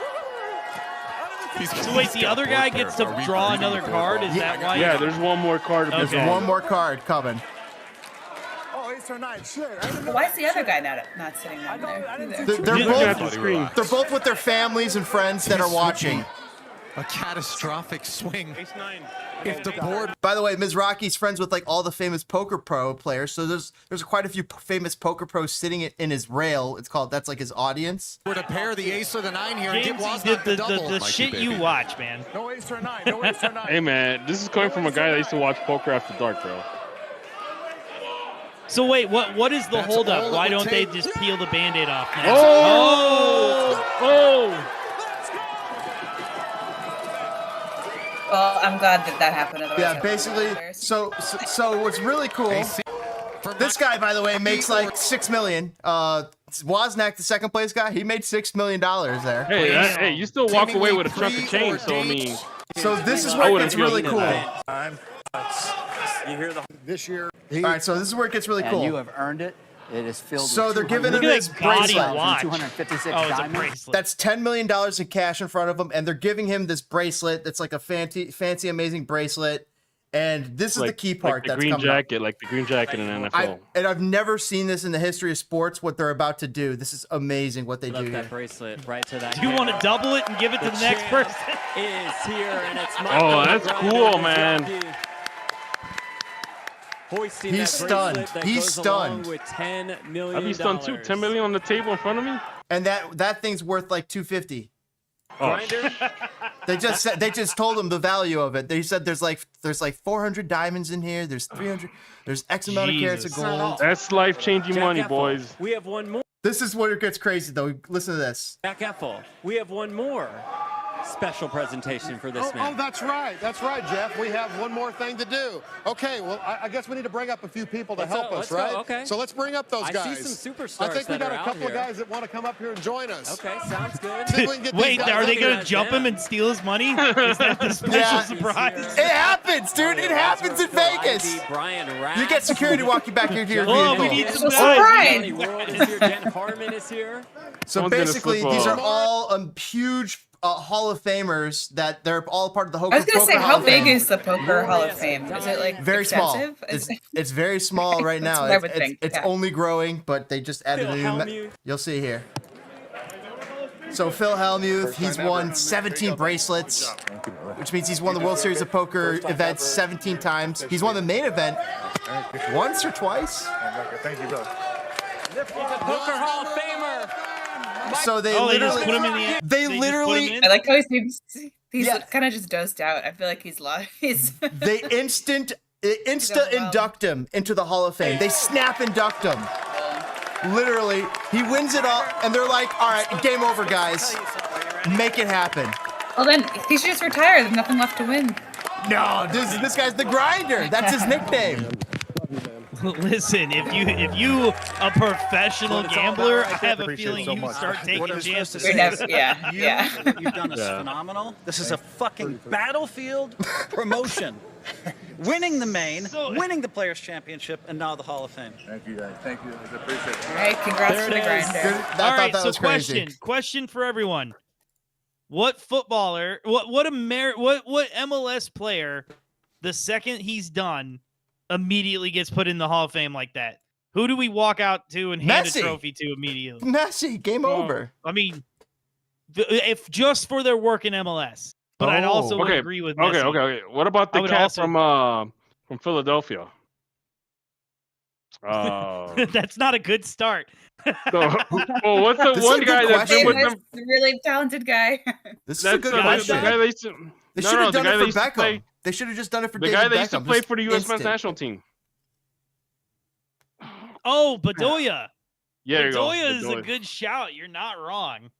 So wait, the other guy gets to draw another card? Is that why? Yeah, there's one more card. To be There's drawn. one more card coming. Oh, ace or nine, shit. Why is the other guy not sitting down there? either? They're both with their families and friends that are watching. A catastrophic swing. If the board. By the way, Mizrachi's friends with like all the famous poker pro players, so there's quite a few famous poker pros sitting in his rail. That's like his audience. Were to pair the ace or the nine here and get James, Wozniak the double. shit you watch, man. No ace or nine, no ace or nine. Hey man, this is coming from a guy that used to watch poker after dark, bro. So wait, what is the That's holdup? all it Why would don't they take. just peel the Band-Aid off now? Oh! Well, I'm glad that happened. Otherwise Yeah, that basically. would've been So what's really cool. This guy, by the way, makes like $6 million. Wozniak, the second place guy, he made $6 million there. Hey, you still walk away with a chunk of change, so I mean. So this is where it gets really cool. You hear this year. All right, so this is where it gets really And you cool. have earned it. It is filled So with they're giving him Look at this that gaudy bracelet. watch. 256 Oh, it's a diamonds. bracelet. That's $10 million in cash in front of him, and they're giving him this bracelet that's like a fancy, amazing bracelet. And this is the key part like the that's green coming jacket, up. like the green jacket in NFL. I've never seen this in the history of sports, what they're about to do. This is amazing what they do here. That bracelet right to that. Do you want to double it and give it to the next person? Is here and it's Oh, that's cool, man. He's stunned. He's stunned. With $10 million. I'd be stunned too. 10 million on the table in front of me. And that thing's worth like $250. Oh, They just told him the value of it. They said there's like 400 diamonds in here. There's 300. There's X amount of carats of gold. that's life-changing money, boys. We have one more. This is where it gets crazy, though. Listen to this. Jack Effel. We have one more special presentation for this man. Oh, that's right, Jeff. We have one more thing to do. Okay, well, I guess we need to bring up a few people to help us, right? Okay. So let's bring up those guys. I see some superstars. I think we that got are a out couple of here. guys that want to come up here and join us. Okay, sounds good. See if we can get these Wait, guys are up they here. going to jump him and steal his money? Is that the special Yeah. surprise? It happens, dude. It happens in Vegas. Brian Rapp. You get security walking back here to your Oh, we vehicle. need some Surprise! guys. Danny World is here. Jen Harmon is here. So Someone's gonna basically, slip these up. are all huge Hall of Famers that they're all part of the I was gonna say, Poker Hall how of big Fame. is the Poker Hall of Fame? Is it like Very extensive? small. It's very small right now. what I would think, It's yeah. only growing, but they just added a new. Hellmuth. You'll see here. So Phil Hellmuth, he's won 17 bracelets, which means he's won the World Series of Poker events 17 times. He's won the main event once or twice. Thank you, Bill. He's a Poker Hall of Famer. So they Oh, they just literally, put him in the end. they They just put literally, him in? I like how he seems. He's Yeah. kind of just dozed out. I feel like he's lost. He's they insta induct him into the Hall of Fame. They snap induct him. Literally, he wins it all, and they're like, "All right, game over, guys. Make it happen." well, then he should just retire. There's nothing left to win. No, this guy's the grinder. That's his nickname. Listen, if you a professional gambler, I have a feeling you would start taking chances. You're never, yeah. You've done this phenomenal. This is a fucking battlefield promotion. Winning the main, winning the Players' Championship, and now the Hall of Fame. Thank you, guys. Thank you. I appreciate it. All right, congrats There to the it is. grinder. I All thought right, that so was crazy. question for everyone: what footballer, what MLS player, the second he's done, immediately gets put in the Hall of Fame like that? Who do we walk out to and hand Messi. a trophy to immediately? Messi, game over. I mean, if just for their work in MLS, but I'd Oh. also would agree with Messi. Okay. What about I the would cat also- from Philadelphia? That's not a good start. Well, what's the This is one a guy good that's been question. with He's them? a really talented guy. This is a That's good the question. guy that used to. They No, should no, have the done guy it that for used to Beckham. play- They should have just done it for The David guy that used to Beckham. play Just for the U.S. instant. men's national team. Oh, Bedoya. Yeah, there you go. Bedoya is a Bedoya. good shout. You're not wrong.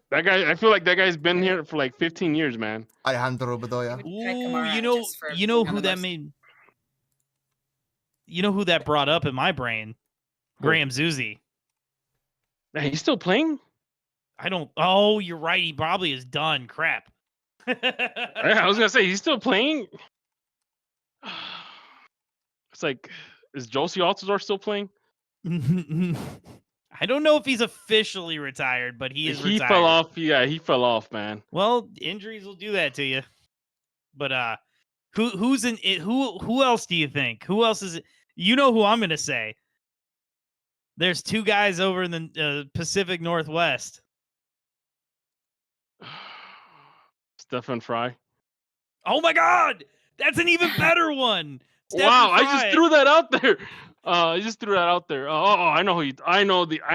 That guy, I feel like that guy's been here for like 15 years, man. Alejandro Bedoya. Ooh, you know who that made. You know who that brought up in my brain? Graham Zusi. Man, he's still playing? I don't. Oh, you're right. He probably is done. Crap. I was gonna say he's still playing. It's like, is Josie Altidore still playing? I don't know if he's officially retired, but he is He retired. fell off. Yeah, he fell off, man. Well, injuries will do that to you. But who's in it? Who else do you think? Who else is it? You know who I'm gonna say. There's two guys over in the Pacific Northwest. Stephen Fry. Oh my God, that's an even better one. Wow, I just threw that out there. Oh, I know I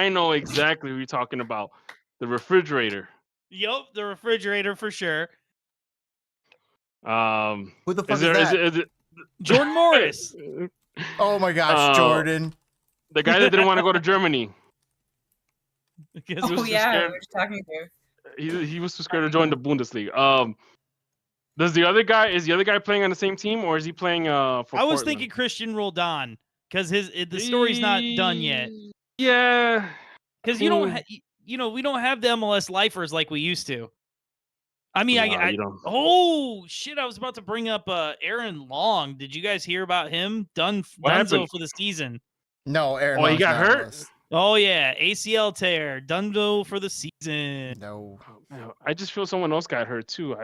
know exactly who you're talking about. The refrigerator. Yup, the refrigerator for sure. Who the fuck is that? Is it Jordan Morris. Oh my gosh, Jordan. The guy that didn't want to go to Germany. Oh yeah, we were just talking to. He was too scared to join the Bundesliga. Is the other guy playing on the same team, or is he playing for I was Portland? thinking Christian Roldan because the story's not done yet. Yeah, because you don't we don't have the MLS lifers like we used to. I mean, oh shit! I was about to bring up Aaron Long. Did you guys hear about him? Dunzo for the season. No, Aaron. Oh, he got hurt. Oh yeah, ACL tear. Dunzo for the season. No, I just feel someone else got hurt too.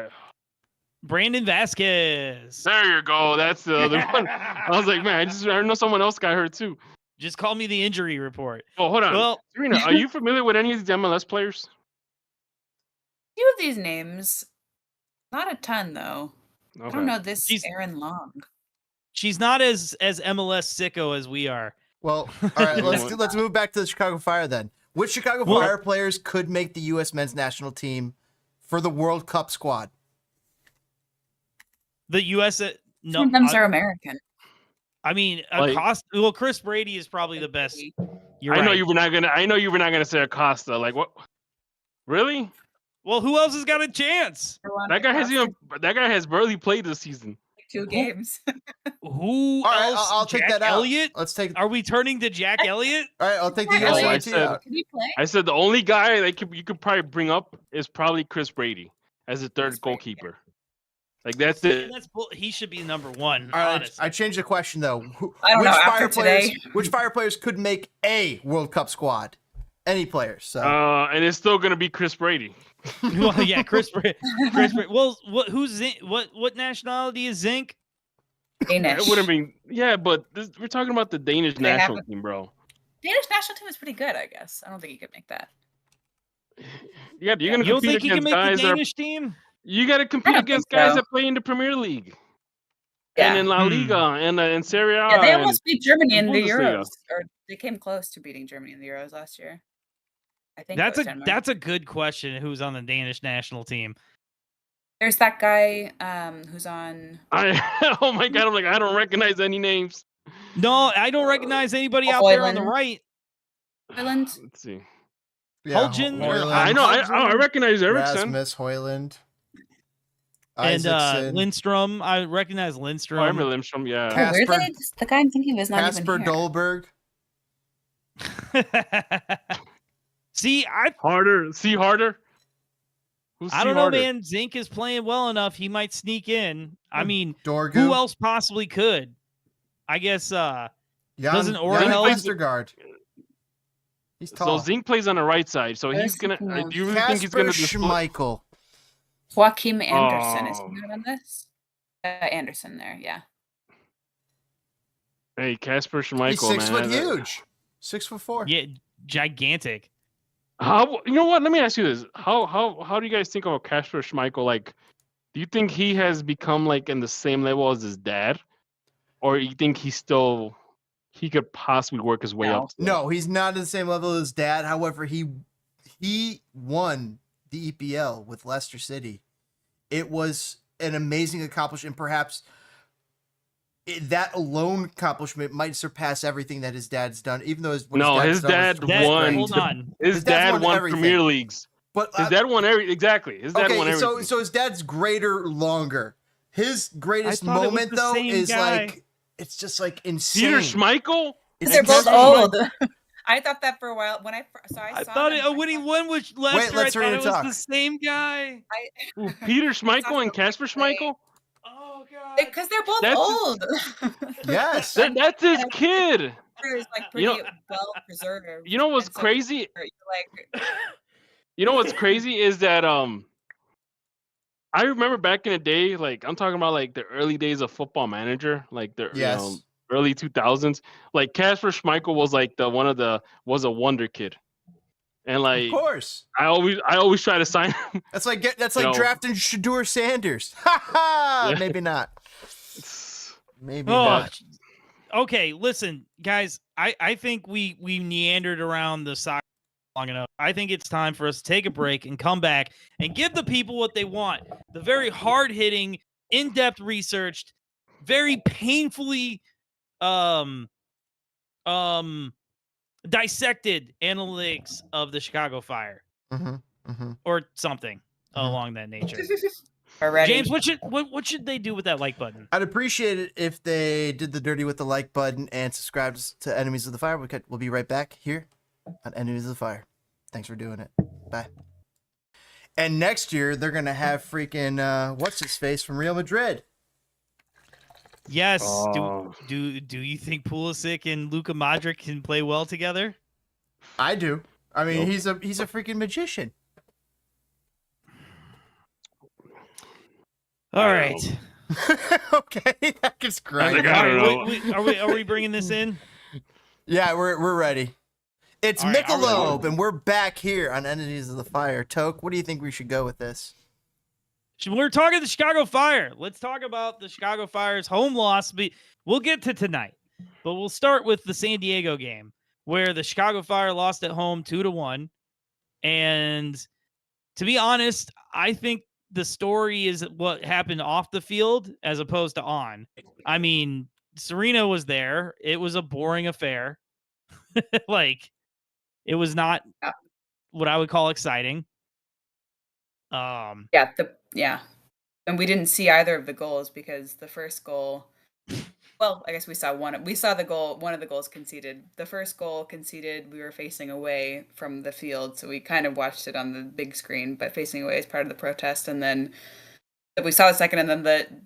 Brandon Vasquez. There you go. That's the other one. I was like, man, I know someone else got hurt too. Just call me the injury report. Oh, hold on. Well, Serena, are you familiar with any of these MLS players? Few of these names, not a ton though. Okay. I don't know this Aaron Long. She's not as MLS sicko as we are. Well, all right, let's move back to the Chicago Fire then. Which Chicago Fire players could make the U.S. men's national team for the World Cup squad? The U.S. No, some of them are American. I mean, Chris Brady is probably the best. I know you were not gonna say Acosta. Like what? Really? Well, who else has got a chance? That guy has barely played this season. 2 games. Who else? I'll take that out. Elliott? Are we turning to Jack Elliott? All right, I'll take the U.S. out. Can he play? I said the only guy that you could probably bring up is probably Chris Brady as the third goalkeeper. Like that's it. He should be number one. All right, I changed the question though. I don't know. After today, which Fire players could make a World Cup squad? Any players? So. And it's still gonna be Chris Brady. Well, yeah, Chris Brady. Well, what nationality is Zink? Danish. It wouldn't be. Yeah, but we're talking about the Danish national team, bro. Danish national team is pretty good, I guess. I don't think he could make that. Yeah, you're gonna you don't compete think he can against make guys the Danish team? You got to compete against guys that play in the Premier League. Yeah. And in La Liga and Serie A. Yeah, they almost beat Germany in the Euros. Or they came close to beating Germany in the Euros last year. I think that's a good question. Who's on the Danish national team? There's that guy who's on. Oh my God! I'm like, I don't recognize any names. No, I don't recognize anybody out there on the right. Hoyland. Let's see. Yeah, Hoyland. I know. I recognize Eriksson. Rasmus Hoyland. And Lindstrom. I recognize Lindstrom. Oh, I remember Lindstrom. Yeah. The guy I'm thinking of is not Casper even here. Dolberg. See, Harder. I don't know, man. Zink is playing well enough. He might sneak in. I mean, Dorgu. Who else possibly could? I guess doesn't Orhel Westergaard. He's tall. So Zink plays on the right side. So he's gonna. Do you really think he's gonna Schmeichel? Joachim Anderson is he not on this? Anderson there, yeah. Hey, Casper Schmeichel, He's 6 foot huge. 6'4". Yeah, gigantic. How you know what? Let me ask you this: How do you guys think of Casper Schmeichel? Like, do you think he has become like in the same level as his dad, or you think he could possibly work his way up? No, he's not at the same level as his dad. However, he won the EPL with Leicester City. It was an amazing accomplishment. Perhaps that alone accomplishment might surpass everything that his dad's done. Even though his dad won. Hold on. His dad won Premier Leagues. But his dad won exactly. His dad won everything. So his dad's greater longer. His greatest moment though is insane. Peter Schmeichel. They're both old. I thought that for a while when I I saw thought them, when he won with Lester, let I thought Serena it was talk. the same guy. Ooh, Peter saw Schmeichel and someone Casper play- Schmeichel. Oh God. because they're both That's- old. Yes. That's his kid. Is like You pretty know- well preserved. You know what's and so crazy? you're like, You know what's crazy is that I remember back in the day, like I'm talking about like the early days of Football Manager, like the Yes. early 2000s. Like Casper Schmeichel was like was a wonder kid, and Of like course. I always try to sign him. That's like know. drafting Shador Sanders. Ha ha. Yeah. Maybe not. Maybe Oh, not. okay. Listen, guys, I think we meandered around the soccer long enough. I think it's time for us to take a break and come back and give the people what they want. The very hard-hitting, in-depth researched, very painfully dissected analytics of the Chicago Fire or something along that nature. already. James, what should they do with that like button? I'd appreciate it if they did the dirty with the like button and subscribed to Enemies of the Fire. We'll be right back here on Enemies of the Fire. Thanks for doing it. Bye. And next year they're gonna have freaking what's his face from Real Madrid. Yes. Oh. Do you think Pulisic and Luka Modric can play well together? I do. I mean, Nope. he's a freaking magician. All right. Okay, that gets great. I don't know. Are we bringing this in? Yeah, we're ready. It's All right, Michelob, and we're back here on Enemies of the Fire. Toke, what do you think we should go with this? We're talking the Chicago Fire. Let's talk about the Chicago Fire's home loss. We'll get to tonight, but we'll start with the San Diego game where the Chicago Fire lost at home 2-1. And to be honest, I think the story is what happened off the field as opposed to on. I mean, Serena was there. It was a boring affair. Like, it was not what I would call exciting. Yeah. And we didn't see either of the goals because the first goal, well, I guess we saw one. We saw the goal. One of the goals conceded. The first goal conceded. We were facing away from the field, so we kind of watched it on the big screen, but facing away is part of the protest. And then we saw the second, and then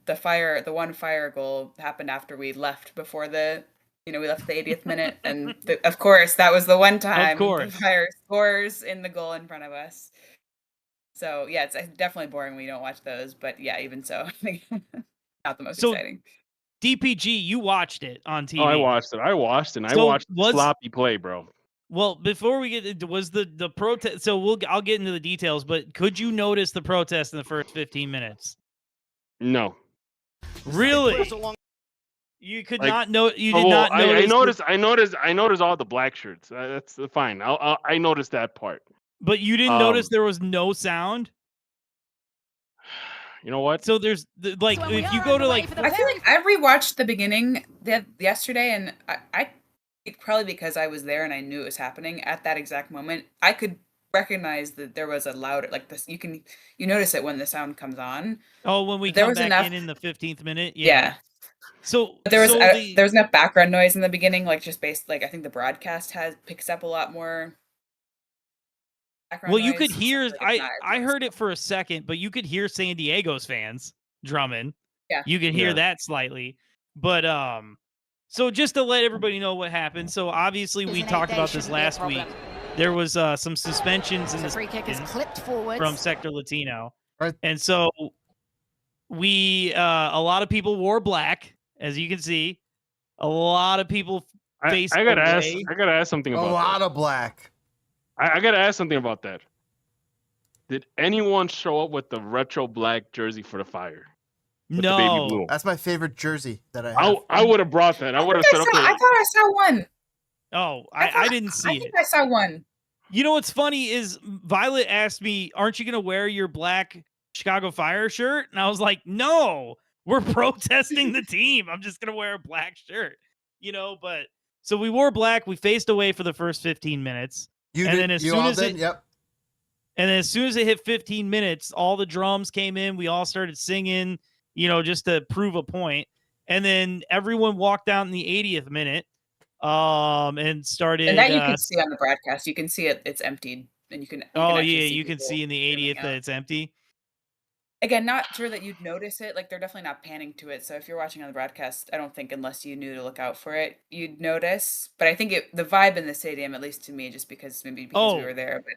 the one Fire goal happened after we left before we left the 80th minute, and of course that was the one time the Fire scores in the goal in front of us. So yeah, it's definitely boring when you don't watch those, but yeah, even so, not the most exciting. DPG, you watched it on TV. Oh, I watched it. I watched sloppy play, bro. Well, before we get into was the protest, so I'll get into the details, but could you notice the protest in the first 15 minutes? No. Really? You could not know. You did not notice. I noticed all the black shirts. That's fine. I noticed that part. But you didn't notice there was no sound. You know what? So there's if you go to I feel like I rewatched the beginning yesterday, and I probably because I was there and I knew it was happening at that exact moment. I could recognize that there was a louder this. You notice it when the sound comes on. Oh, when we come back in the 15th minute. Yeah. So there was enough background noise in the beginning, just based I think the broadcast picks up a lot more. Well, you could hear. I heard it for a second, but you could hear San Diego's fans drumming. Yeah, you could hear that slightly, but so just to let everybody know what happened. So obviously we talked about this last week. There was some suspensions in the free kick is clipped forward from Sector Latino, right? And so we a lot of people wore black, as you can see. A lot of people faced. I gotta ask something about a lot of black. I gotta ask something about that. Did anyone show up with the retro black jersey for the Fire? With the baby blue? That's my favorite jersey that I have. I would have brought that. I would have said, okay. I thought I saw one. Oh, I didn't see it. I think I saw one. You know what's funny is Violet asked me, "Aren't you gonna wear your black Chicago Fire shirt?" And I was like, "No, we're protesting the team. I'm just gonna wear a black shirt." But so we wore black. We faced away for the first 15 minutes. And then as soon as it hit 15 minutes, all the drums came in. We all started singing, just to prove a point. And then everyone walked out in the 80th minute. and started. And that you can see on the broadcast. You can see it's emptied, and you can. Oh actually yeah, see you can people see in the filming 80th out. that it's empty. Again, not sure that you'd notice it. Like they're definitely not panning to it. So if you're watching on the broadcast, I don't think unless you knew to look out for it, you'd notice. But I think the vibe in the stadium, at least to me, just because maybe because we were there, but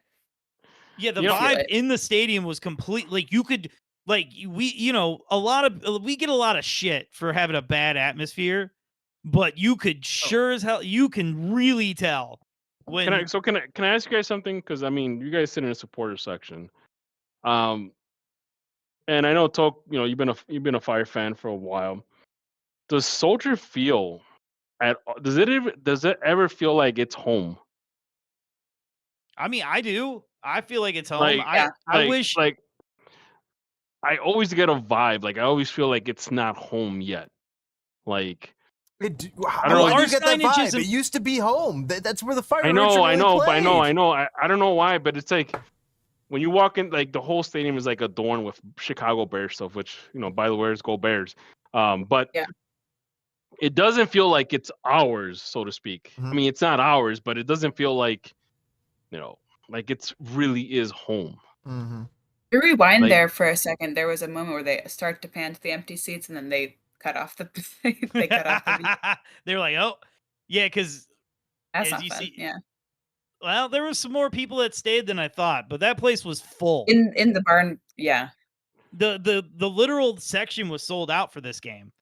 yeah, the you feel vibe it. in the stadium was completely. You could we a lot of we get a lot of shit for having a bad atmosphere, but you could sure as hell you can really tell when. Can I ask you guys something? Because I mean, you guys sit in the supporter section, and I know Talk. You know, you've been a Fire fan for a while. Does Soldier feel does it ever feel like it's home? I mean, I do. I feel like it's home. Like, I wish. like I always get a vibe. Like I always feel like it's not home yet. Like How I don't know. do you get that signage vibe? isn't- It used to be home. That's where the Fire I know, originally I know, played. I know. I don't know why, but it's like when you walk in, like the whole stadium is like adorned with Chicago Bears stuff, which by the way, go Bears. But Yeah. it doesn't feel like it's ours, so to speak. I mean, it's not ours, but it doesn't feel like like it's really is home. Mm-hmm. To rewind Like- there for a second, there was a moment where they start to pan to the empty seats, and then they cut off the they cut off the video. They're like, oh, yeah, because That's as not you fun. see- Yeah. well, there was some more people that stayed than I thought, but that place was full. In the barn, yeah. The literal section was sold out for this game,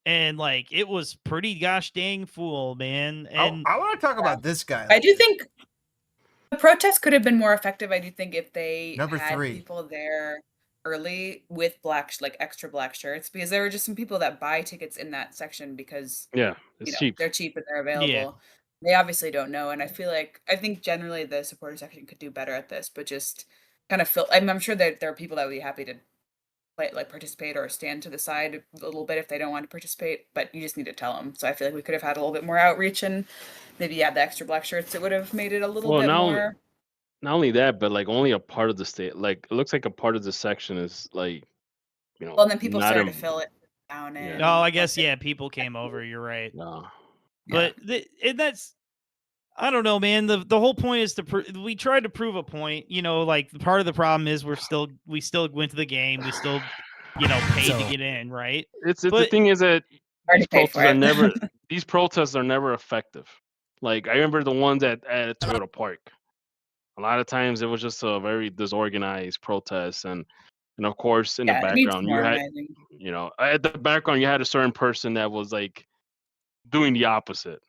and like it was pretty gosh dang full, man. And I want to talk about this guy. I do think the protest could have been more effective. I do think if they Number had 3. people there early with extra black shirts, because there were just some people that buy tickets in that section because it's cheap. they're cheap and they're available. Yeah. They obviously don't know, and I think generally the supporter section could do better at this, but just kind of I'm sure that there are people that would be happy to participate or stand to the side a little bit if they don't want to participate, but you just need to tell them. So I feel like we could have had a little bit more outreach and maybe add the extra black shirts. It would have made it a little bit more. Not only that, but like only a part of the state. Like it looks like a part of the section is like, Well, and then people not started to fill it down in. oh, I guess people came over. You're right. No. But that's, I don't know, man. The whole point is we tried to prove a point. Like part of the problem is we still went to the game. We still, paid to get in, right? The thing is that Already paid for it. These protests are never effective. Like I remember the ones at Toyota Park. A lot of times it was just a very disorganized protest, and of course in the background you had, at the background you had a certain person that was like doing the opposite.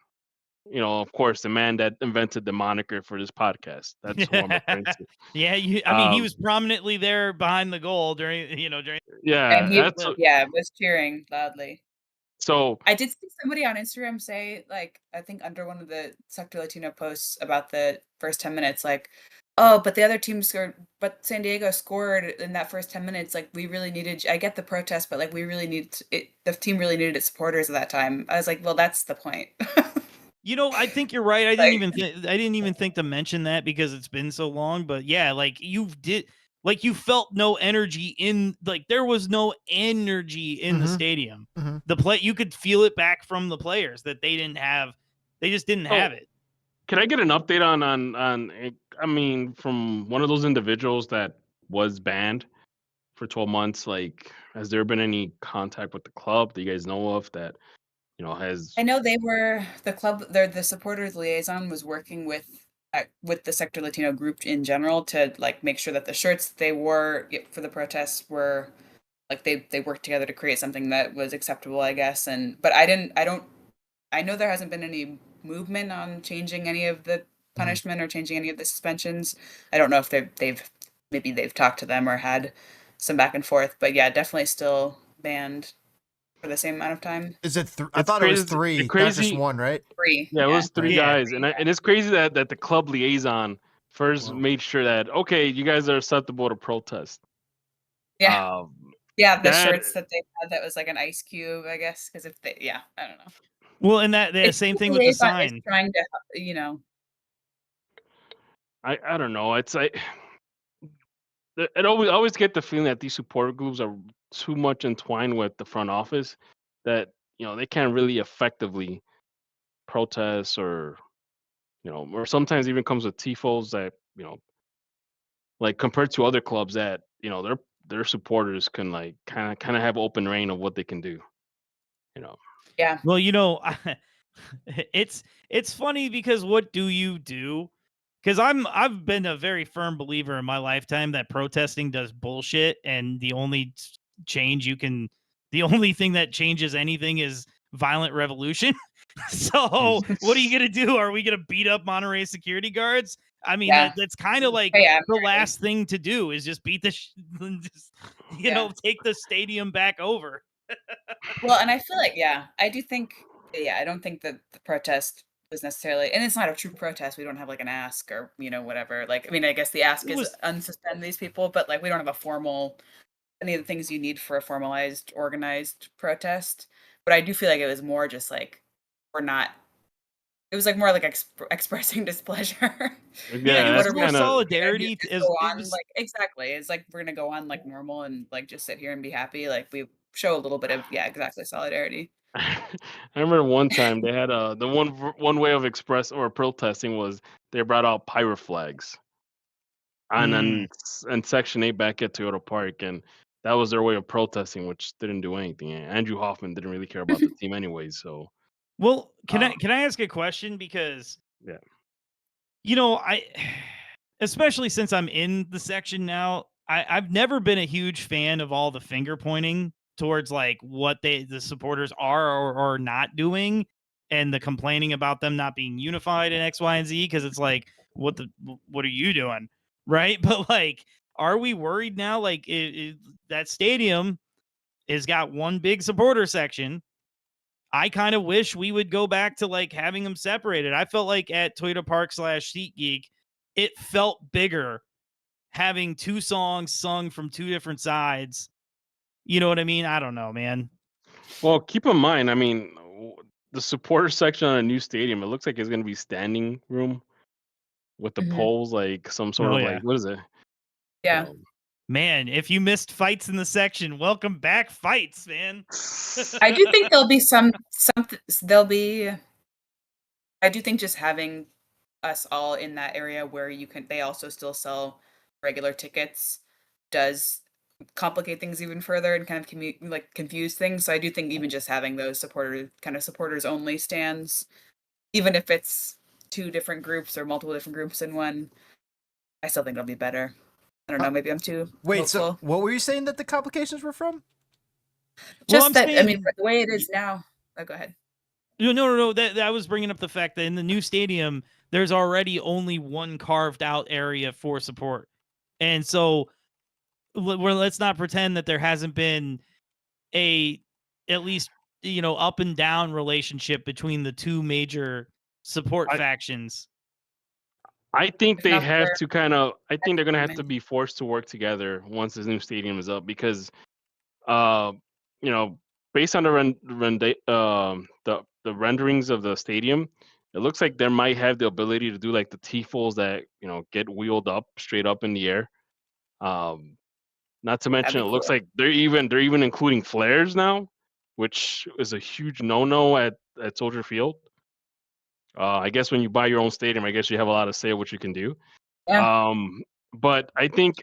Of course, the man that invented the moniker for this podcast. That's who I'm referring to. Yeah, I mean, he was prominently there behind the goal during. Yeah, and he was cheering loudly. So I did see somebody on Instagram say, like, I think under one of the Sector Latino posts about the first 10 minutes, like, oh, but the other team scored, but San Diego scored in that first 10 minutes. Like, we really needed, I get the protest, but like, we really needed it. The team really needed its supporters at that time. I was like, well, that's the point. I think you're right. I didn't even think to mention that because it's been so long. But yeah, like you felt no energy there was no energy in the stadium. Mm-hmm. You could feel it back from the players that they didn't have. They just didn't have it. Can I get an update on? I mean, from one of those individuals that was banned for 12 months. Like, has there been any contact with the club that you guys know of that? Has I know they were the club. The supporters liaison was working with the Sector Latino group in general to like make sure that the shirts they wore for the protests were like they worked together to create something that was acceptable, I guess. But I know there hasn't been any movement on changing any of the punishment or changing any of the suspensions. I don't know if they've talked to them or had some back and forth, but yeah, definitely still banned for the same amount of time. Is it? I thought it was 3, not just 1, right? 3. Yeah, it was 3 guys, and it's crazy that the club liaison first made sure that you guys are acceptable to protest. Yeah, the shirts that they had that was like an ice cube, I guess, because I don't know. Well, and that same thing with the sign. Trying to, I don't know. It's like I always get the feeling that these support groups are too much entwined with the front office that they can't really effectively protests or or sometimes even comes with tifos that like compared to other clubs that their supporters can like kind of have open reign of what they can do. You know. Yeah. Well, it's funny because what do you do? Because I've been a very firm believer in my lifetime that protesting does bullshit, and the only thing that changes anything is violent revolution. So what are you gonna do? Are we gonna beat up Monterey security guards? I mean, Yeah. that's kind of like Yeah, the apparently. last thing to do is just beat the just, take the stadium back over. Well, and I feel like, I do think, I don't think that the protest was necessarily, and it's not a true protest. We don't have like an ask or, whatever. Like, I mean, I guess the ask It is was- unsuspend these people, but like, we don't have a formal, any of the things you need for a formalized, organized protest. But I do feel like it was more just like, it was like more like expressing displeasure. Yeah, it What was are we more gonna do? solidarity. Just As go it on, was, like, exactly. It's like we're gonna go on like normal and like just sit here and be happy. Like we show a little bit of exactly solidarity. I remember one time they had the one way of express or protesting was they brought out pirate flags and Mm. then and Section 8 back at Toyota Park, and that was their way of protesting, which didn't do anything. And Andrew Hoffman didn't really care about the team anyways, so Well, can uh, I ask a question? Because yeah. I especially since I'm in the section now, I've never been a huge fan of all the finger pointing towards like what the supporters are or are not doing, and the complaining about them not being unified in X, Y, and Z. Because it's like, what are you doing, right? But like, are we worried now? Like, that stadium has got one big supporter section. I kind of wish we would go back to like having them separated. I felt like at Toyota Park / SeatGeek, it felt bigger having two songs sung from two different sides. You know what I mean? I don't know, man. Well, keep in mind, I mean, the supporter section on a new stadium, it looks like it's going to be standing room with the Mhm. poles, like some sort Oh, of yeah. like, what is it? Yeah. Man, if you missed fights in the section, welcome back, fights, man. I do think there'll be there'll be I do think just having us all in that area where they also still sell regular tickets does complicate things even further and kind of confuse things. So I do think even just having those supporters only stands, even if it's two different groups or multiple different groups in one, I still think it'll be better. I don't know, maybe I'm too Wait, hopeful. so what were you saying that the complications were from? Well, Just I'm that, I saying- mean, the way it is now. Oh, go ahead. No. That I was bringing up the fact that in the new stadium, there's already only one carved out area for support, and so let's not pretend that there hasn't been at least up and down relationship between the two major support factions. I think If they not have for to kind of. I think they're gonna have to entertainment. be forced to work together once this new stadium is up because, uh, you know, based on the renderings of the stadium, it looks like they might have the ability to do like the tifos that get wheeled up straight up in the air. Um, Not to mention, That'd it be looks cool. like they're even including flares now, which is a huge no-no at Soldier Field. I guess when you buy your own stadium, I guess you have a lot of say what you can do. Yeah. But I think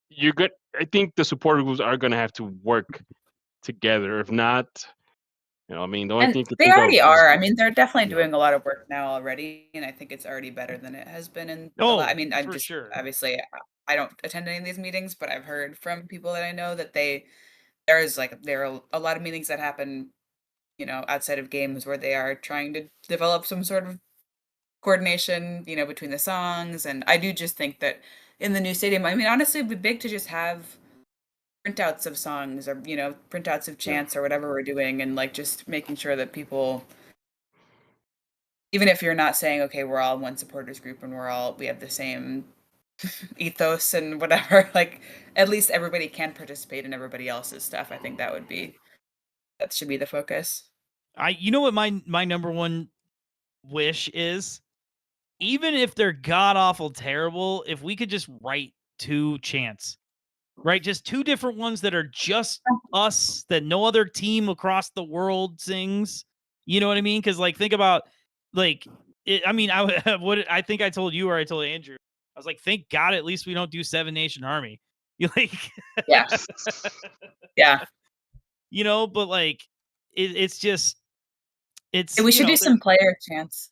you're good. I think the supporter groups are going to have to work together. If not, I mean, the only And thing to they think of already is, are. I mean, they're definitely you know, doing a lot of work now already, and I think it's already better than it has been in the Oh, I mean, I'm for just sure. obviously I don't attend any of these meetings, but I've heard from people that I know that there are a lot of meetings that happen, outside of games where they are trying to develop some sort of coordination, between the songs. And I do just think that in the new stadium, I mean, honestly, it'd be big to just have printouts of songs or, printouts of yeah. chants or whatever we're doing, and like just making sure that people, even if you're not saying, okay, we're all one supporters group and we have the same ethos and whatever, like at least everybody can participate in everybody else's stuff. I think that should be the focus. You know what my number one wish is? Even if they're god awful terrible, if we could just write two chants, right? Just two different ones that are just us, that no other team across the world sings. You know what I mean? Because like think about like, I mean, I think I told you or I told Andrew. I was like, thank God, at least we don't do 7 Nation Army. You like, Yeah. Yeah. you know, but like, it's just, it's We should do some player chants.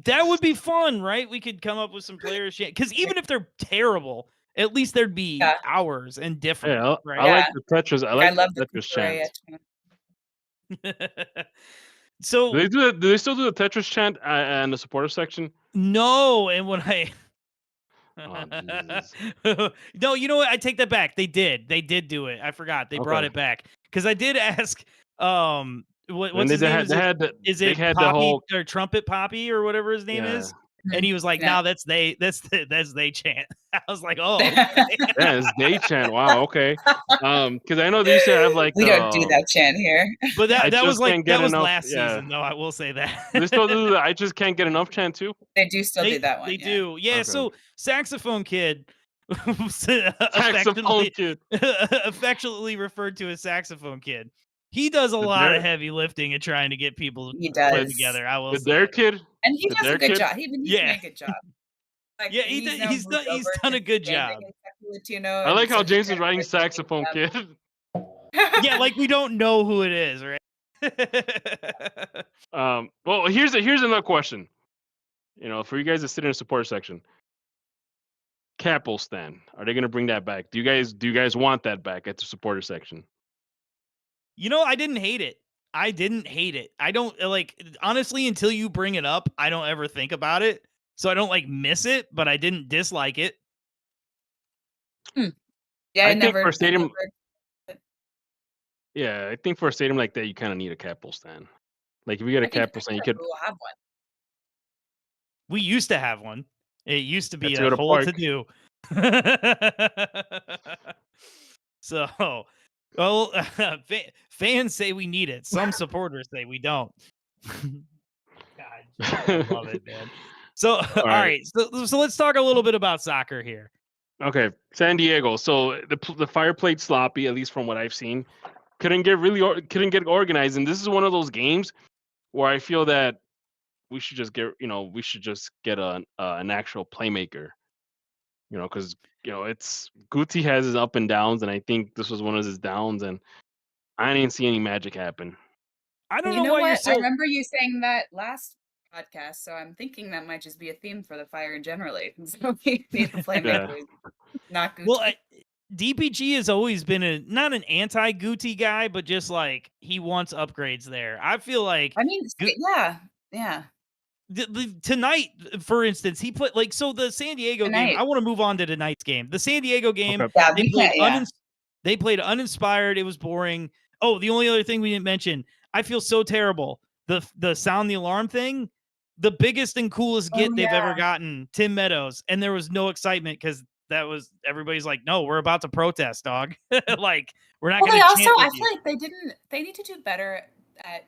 that would be fun, right? We could come up with some player chants because even if they're terrible, at least there'd be ours and different. Yeah, right? I like the Tetris. I love the the Tetris chant. So Do they still do the Tetris chant in the supporter section? No, and when I Oh, Jesus. no, you know what? I take that back. They did do it. I forgot. They brought it back because I did ask. What's his name? Is it had Poppy the whole or Trumpet Poppy or whatever his name is? And he was like, "No, that's they chant." I was like, "Oh, okay. Yeah, it's they chant. Wow, okay." Because I know they used to have like we don't do that chant here. But that was like that was enough, last season, though. I will say that. They still do the I just can't get enough chant too. They do still do that one. They do, yeah. Okay. So saxophone kid, Saxophone kid, affectionately referred to as saxophone kid. He does a lot of heavy lifting and trying to get people to play together. I will say. Their kid, and he does a good job. He's doing a good job. Like, yeah, he's done a good job. Latino, I like how James is writing saxophone kid. Yeah, like we don't know who it is, right? Well, here's another question. You know, for you guys that sit in the support section, Capo stand. Are they gonna bring that back? Do you guys want that back at the supporter section? You know, I didn't hate it. I don't like, honestly, until you bring it up, I don't ever think about it. So I don't like miss it, but I didn't dislike it. Yeah, I think for a stadium. Yeah, I think for a stadium like that, you kind of need a capo stand. Like if you get a capo stand, you could. We'll have one. We used to have one. It used to be a whole to do. So, well, fans say we need it. Some supporters say we don't. God, I love it, man. So, all right. So let's talk a little bit about soccer here. Okay, San Diego. So the fire played sloppy, at least from what I've seen. Couldn't get organized, and this is one of those games where I feel that we should just get an actual playmaker. You know, because it's Guti has his up and downs, and I think this was one of his downs, and I didn't see any magic happen. I don't know why what? you're so. I remember you saying that last podcast, so I'm thinking that might just be a theme for the Fire generally. So we need to play not Guti. Well, DPG has always been not an anti-Guti guy, but just like he wants upgrades there. I feel like. I mean, yeah. Tonight, for instance, he put the San Diego game. I want to move on to tonight's game. The San Diego game, they played uninspired. It was boring. Oh, the only other thing we didn't mention, I feel so terrible. The sound the alarm thing, the biggest and coolest they've ever gotten, Tim Meadows, and there was no excitement because everybody's like, no, we're about to protest, dog. Like we're not. Well, I feel like they need to do better at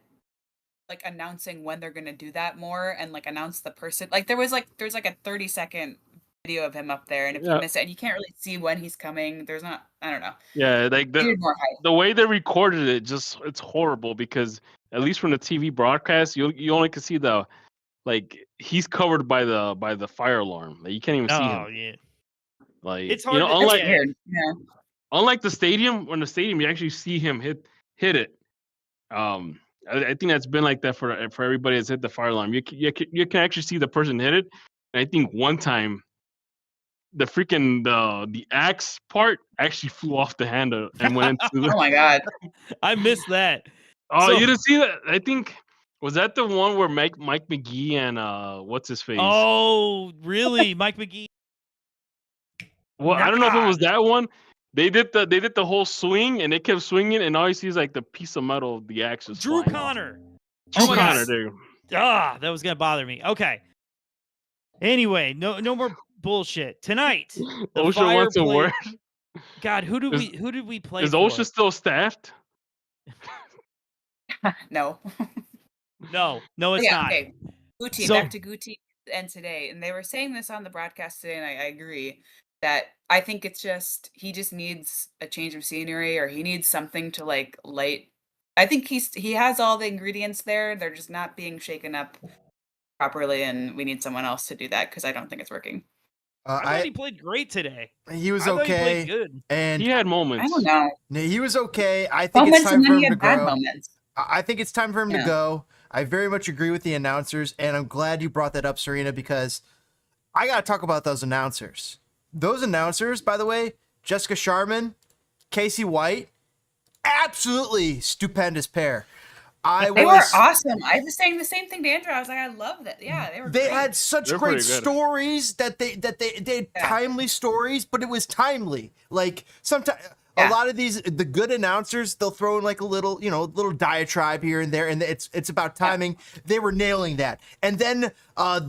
like announcing when they're gonna do that more and like announce the person. Like there's like a 30-second video of him up there, and if you miss it, and you can't really see when he's coming, there's not. I don't know. Yeah, like the way they recorded it, it's horrible because at least from the TV broadcast, you only can see he's covered by the fire alarm. Like, you can't even see him. Oh yeah. Like it's hard. Unlike the stadium, when the stadium you actually see him hit it. I think that's been like that for everybody that's hit the fire alarm. You can actually see the person hit it. And I think one time, the freaking the axe part actually flew off the handle and went into. Oh my god! I missed that. Oh, you didn't see that? I think was that the one where Mike McGee and what's his face? Oh, really, Mike McGee? Well, I don't know if it was that one. They did the whole swing and they kept swinging and all you see is like the piece of metal, the axe is Drew Connor. Drew Connor, dude. That was gonna bother me. Okay. Anyway, no more bullshit. Tonight, OSHA wants a word. God, who did we play? Is OSHA still staffed? No. No, it's not. Okay. Guti, back to Guti and today. And they were saying this on the broadcast today, and I agree that I think it's he just needs a change of scenery, or he needs something to light. I think he has all the ingredients there. They're just not being shaken up properly, and we need someone else to do that because I don't think it's working. I thought he played great today. He was I thought okay. He played good. And he had moments. I don't know. He was okay. I think it's time for him to go. I think it's time for him to go. I very much agree with the announcers, and I'm glad you brought that up, Serena, because I got to talk about those announcers. Those announcers, by the way, Jessica Sharman, Casey White, absolutely stupendous pair. They were awesome. I was saying the same thing to Andrew. I was like, I love that. Yeah, they were. They had such great stories that they had timely stories, but it was timely. Like sometimes a lot of the good announcers, they'll throw in like a little diatribe here and there, and it's about timing. They were nailing that, and then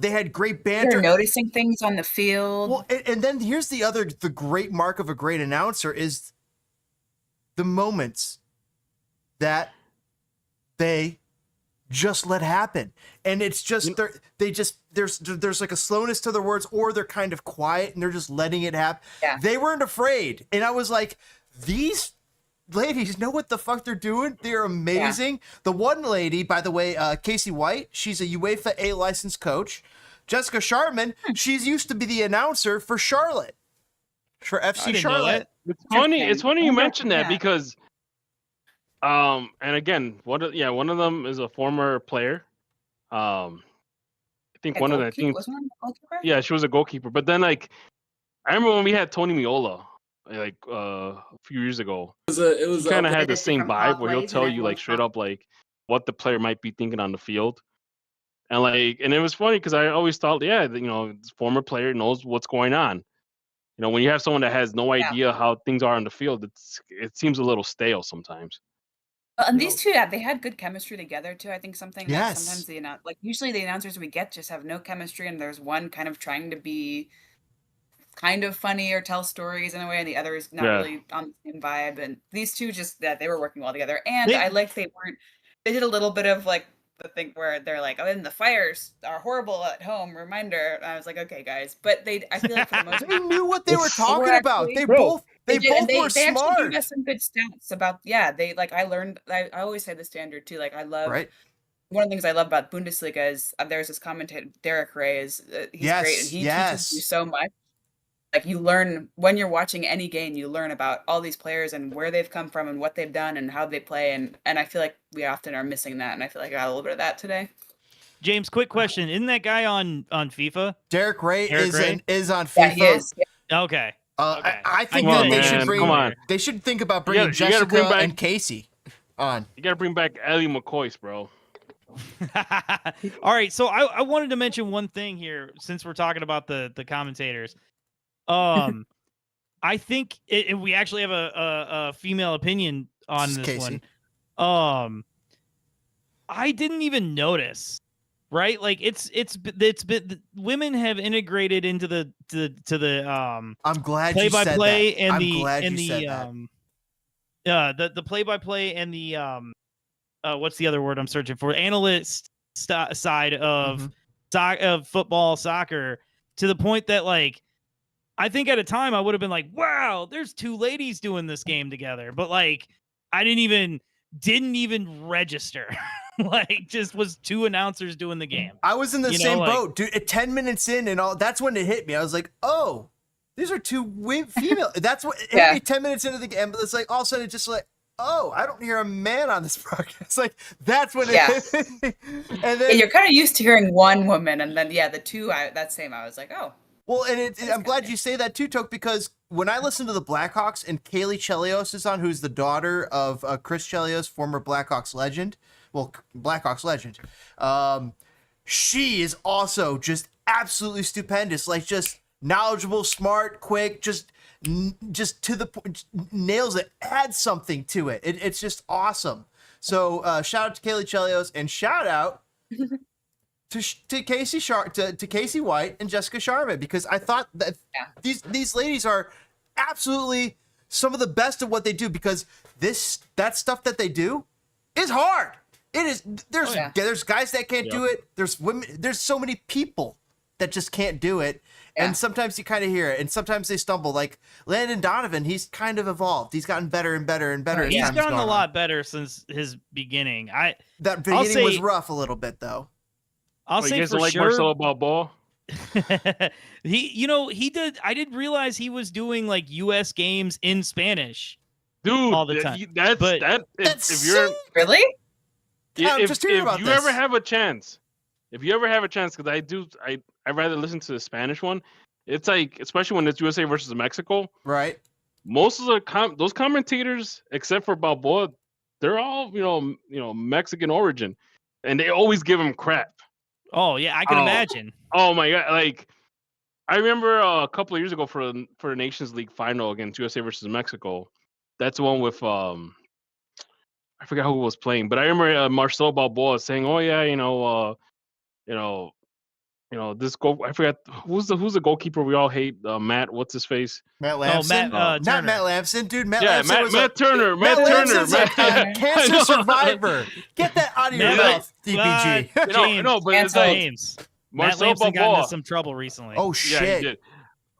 they had great banter. They're noticing things on the field. Well, and then here's the great mark of a great announcer is the moments that they just let happen. And it's just there's like a slowness to their words, or they're kind of quiet and they're just letting it happen. Yeah. They weren't afraid. And I was like, these ladies know what the fuck they're doing. They're amazing. Yeah. The one lady, by the way, Casey White, she's a UEFA A licensed coach. Jessica Sharman, she's used to be the announcer for Charlotte. For FC Charlotte. It's funny you mentioned that because and again, one of them is a former player. I think one of the teams. Yeah, she was a goalkeeper. But then, like, I remember when we had Tony Miola, like a few years ago. It was kind of had the same vibe where he'll tell you like straight up like what the player might be thinking on the field, and it was funny because I always thought, this former player knows what's going on. When you have someone that has no idea how things are on the field, it seems a little stale sometimes. And these two, they had good chemistry together too. I think something that sometimes usually the announcers we get just have no chemistry, and there's one kind of trying to be kind of funny or tell stories in a way, and the other is not really on the same vibe. And these two they were working well together, and I like they did a little bit of like the thing where they're like, oh, and the fires are horrible at home. Reminder. And I was like, okay, guys, but I feel like for the most part, they knew what they were talking about. They both were smart. They actually gave us some good stats about. Yeah, I learned. I always say the standard too. Like I love. Right. One of the things I love about Bundesliga is there's this commentator, Derek Ray. He's great, and he teaches you so much. Like you learn when you're watching any game, you learn about all these players and where they've come from and what they've done and how they play. And I feel like we often are missing that. And I feel like I got a little bit of that today. James, quick question. Isn't that guy on FIFA? Derek Ray is on FIFA. Yeah, he is. Yeah. Okay. I think they should think about bringing Jessica and Casey on. You got to bring back Ellie McCoy, bro. All right. So I wanted to mention one thing here since we're talking about the commentators. I think we actually have a female opinion on this Casey. one. I didn't even notice, right? Like it's been women have integrated into the I'm glad play-by-play you said and the play-by-play and the what's the other word I'm searching for? Analyst side of football, soccer, to the point that like I think at a time I would have been like, wow, there's two ladies doing this game together. But like, I didn't even register. Like just was two announcers doing the game. I was in the same boat, dude. At 10 minutes in and all, that's when it hit me. I was like, oh, these are two female. That's what it hit me 10 minutes into the game. But it's like all of a sudden it's just like, oh, I don't hear a man on this broadcast. Like that's when it hit me. And then you're kind of used to hearing one woman, and then the two I was like, oh. Well, and I'm glad you say that too, Toke, because when I listen to the Blackhawks and Kaylee Chelios is on, who's the daughter of Chris Chelios, former Blackhawks legend. Well, Blackhawks legend. She is also just absolutely stupendous. Like just knowledgeable, smart, quick, just to the point, nails it, adds something to it. It's just awesome. So shout out to Kaylee Chelios and shout out to Casey White and Jessica Sharman, because I thought that these ladies are absolutely some of the best at what they do, because that stuff that they do is hard. It is. There's guys that can't do it. There's women. There's so many people that just can't do it. And sometimes you kind of hear it, and sometimes they stumble. Like Landon Donovan, he's kind of evolved. He's gotten better and better and better. He's gotten a lot better since his beginning. That beginning was rough a little bit, though. I'll say you guys for don't like sure. Marcelo Balboa? he did. I didn't realize he was doing like U.S. games in Spanish, dude. all the time. If you're really, I'm just hearing about if you this. ever have a chance, because I'd rather listen to the Spanish one. It's like, especially when it's USA versus Mexico, right? Most of those commentators, except for Balboa, they're all Mexican origin, and they always give him crap. Oh yeah, I can imagine. Oh my god! Like I remember a couple of years ago for the Nations League final against USA versus Mexico. That's the one with I forgot who was playing, but I remember Marcelo Balboa saying, "Oh yeah, this goal. I forgot who's the goalkeeper we all hate. Matt, what's his face? Matt Lamson. Matt, not Matt Lamson, dude. Matt Yeah, Lamson was Matt Turner. Matt Lamson's a Turner. cancer survivor. Get that out of your mouth, DPG. James, but it's like James. Matt Marcelo Lamson got into Balboa. some trouble recently. Oh Yeah, shit. he did.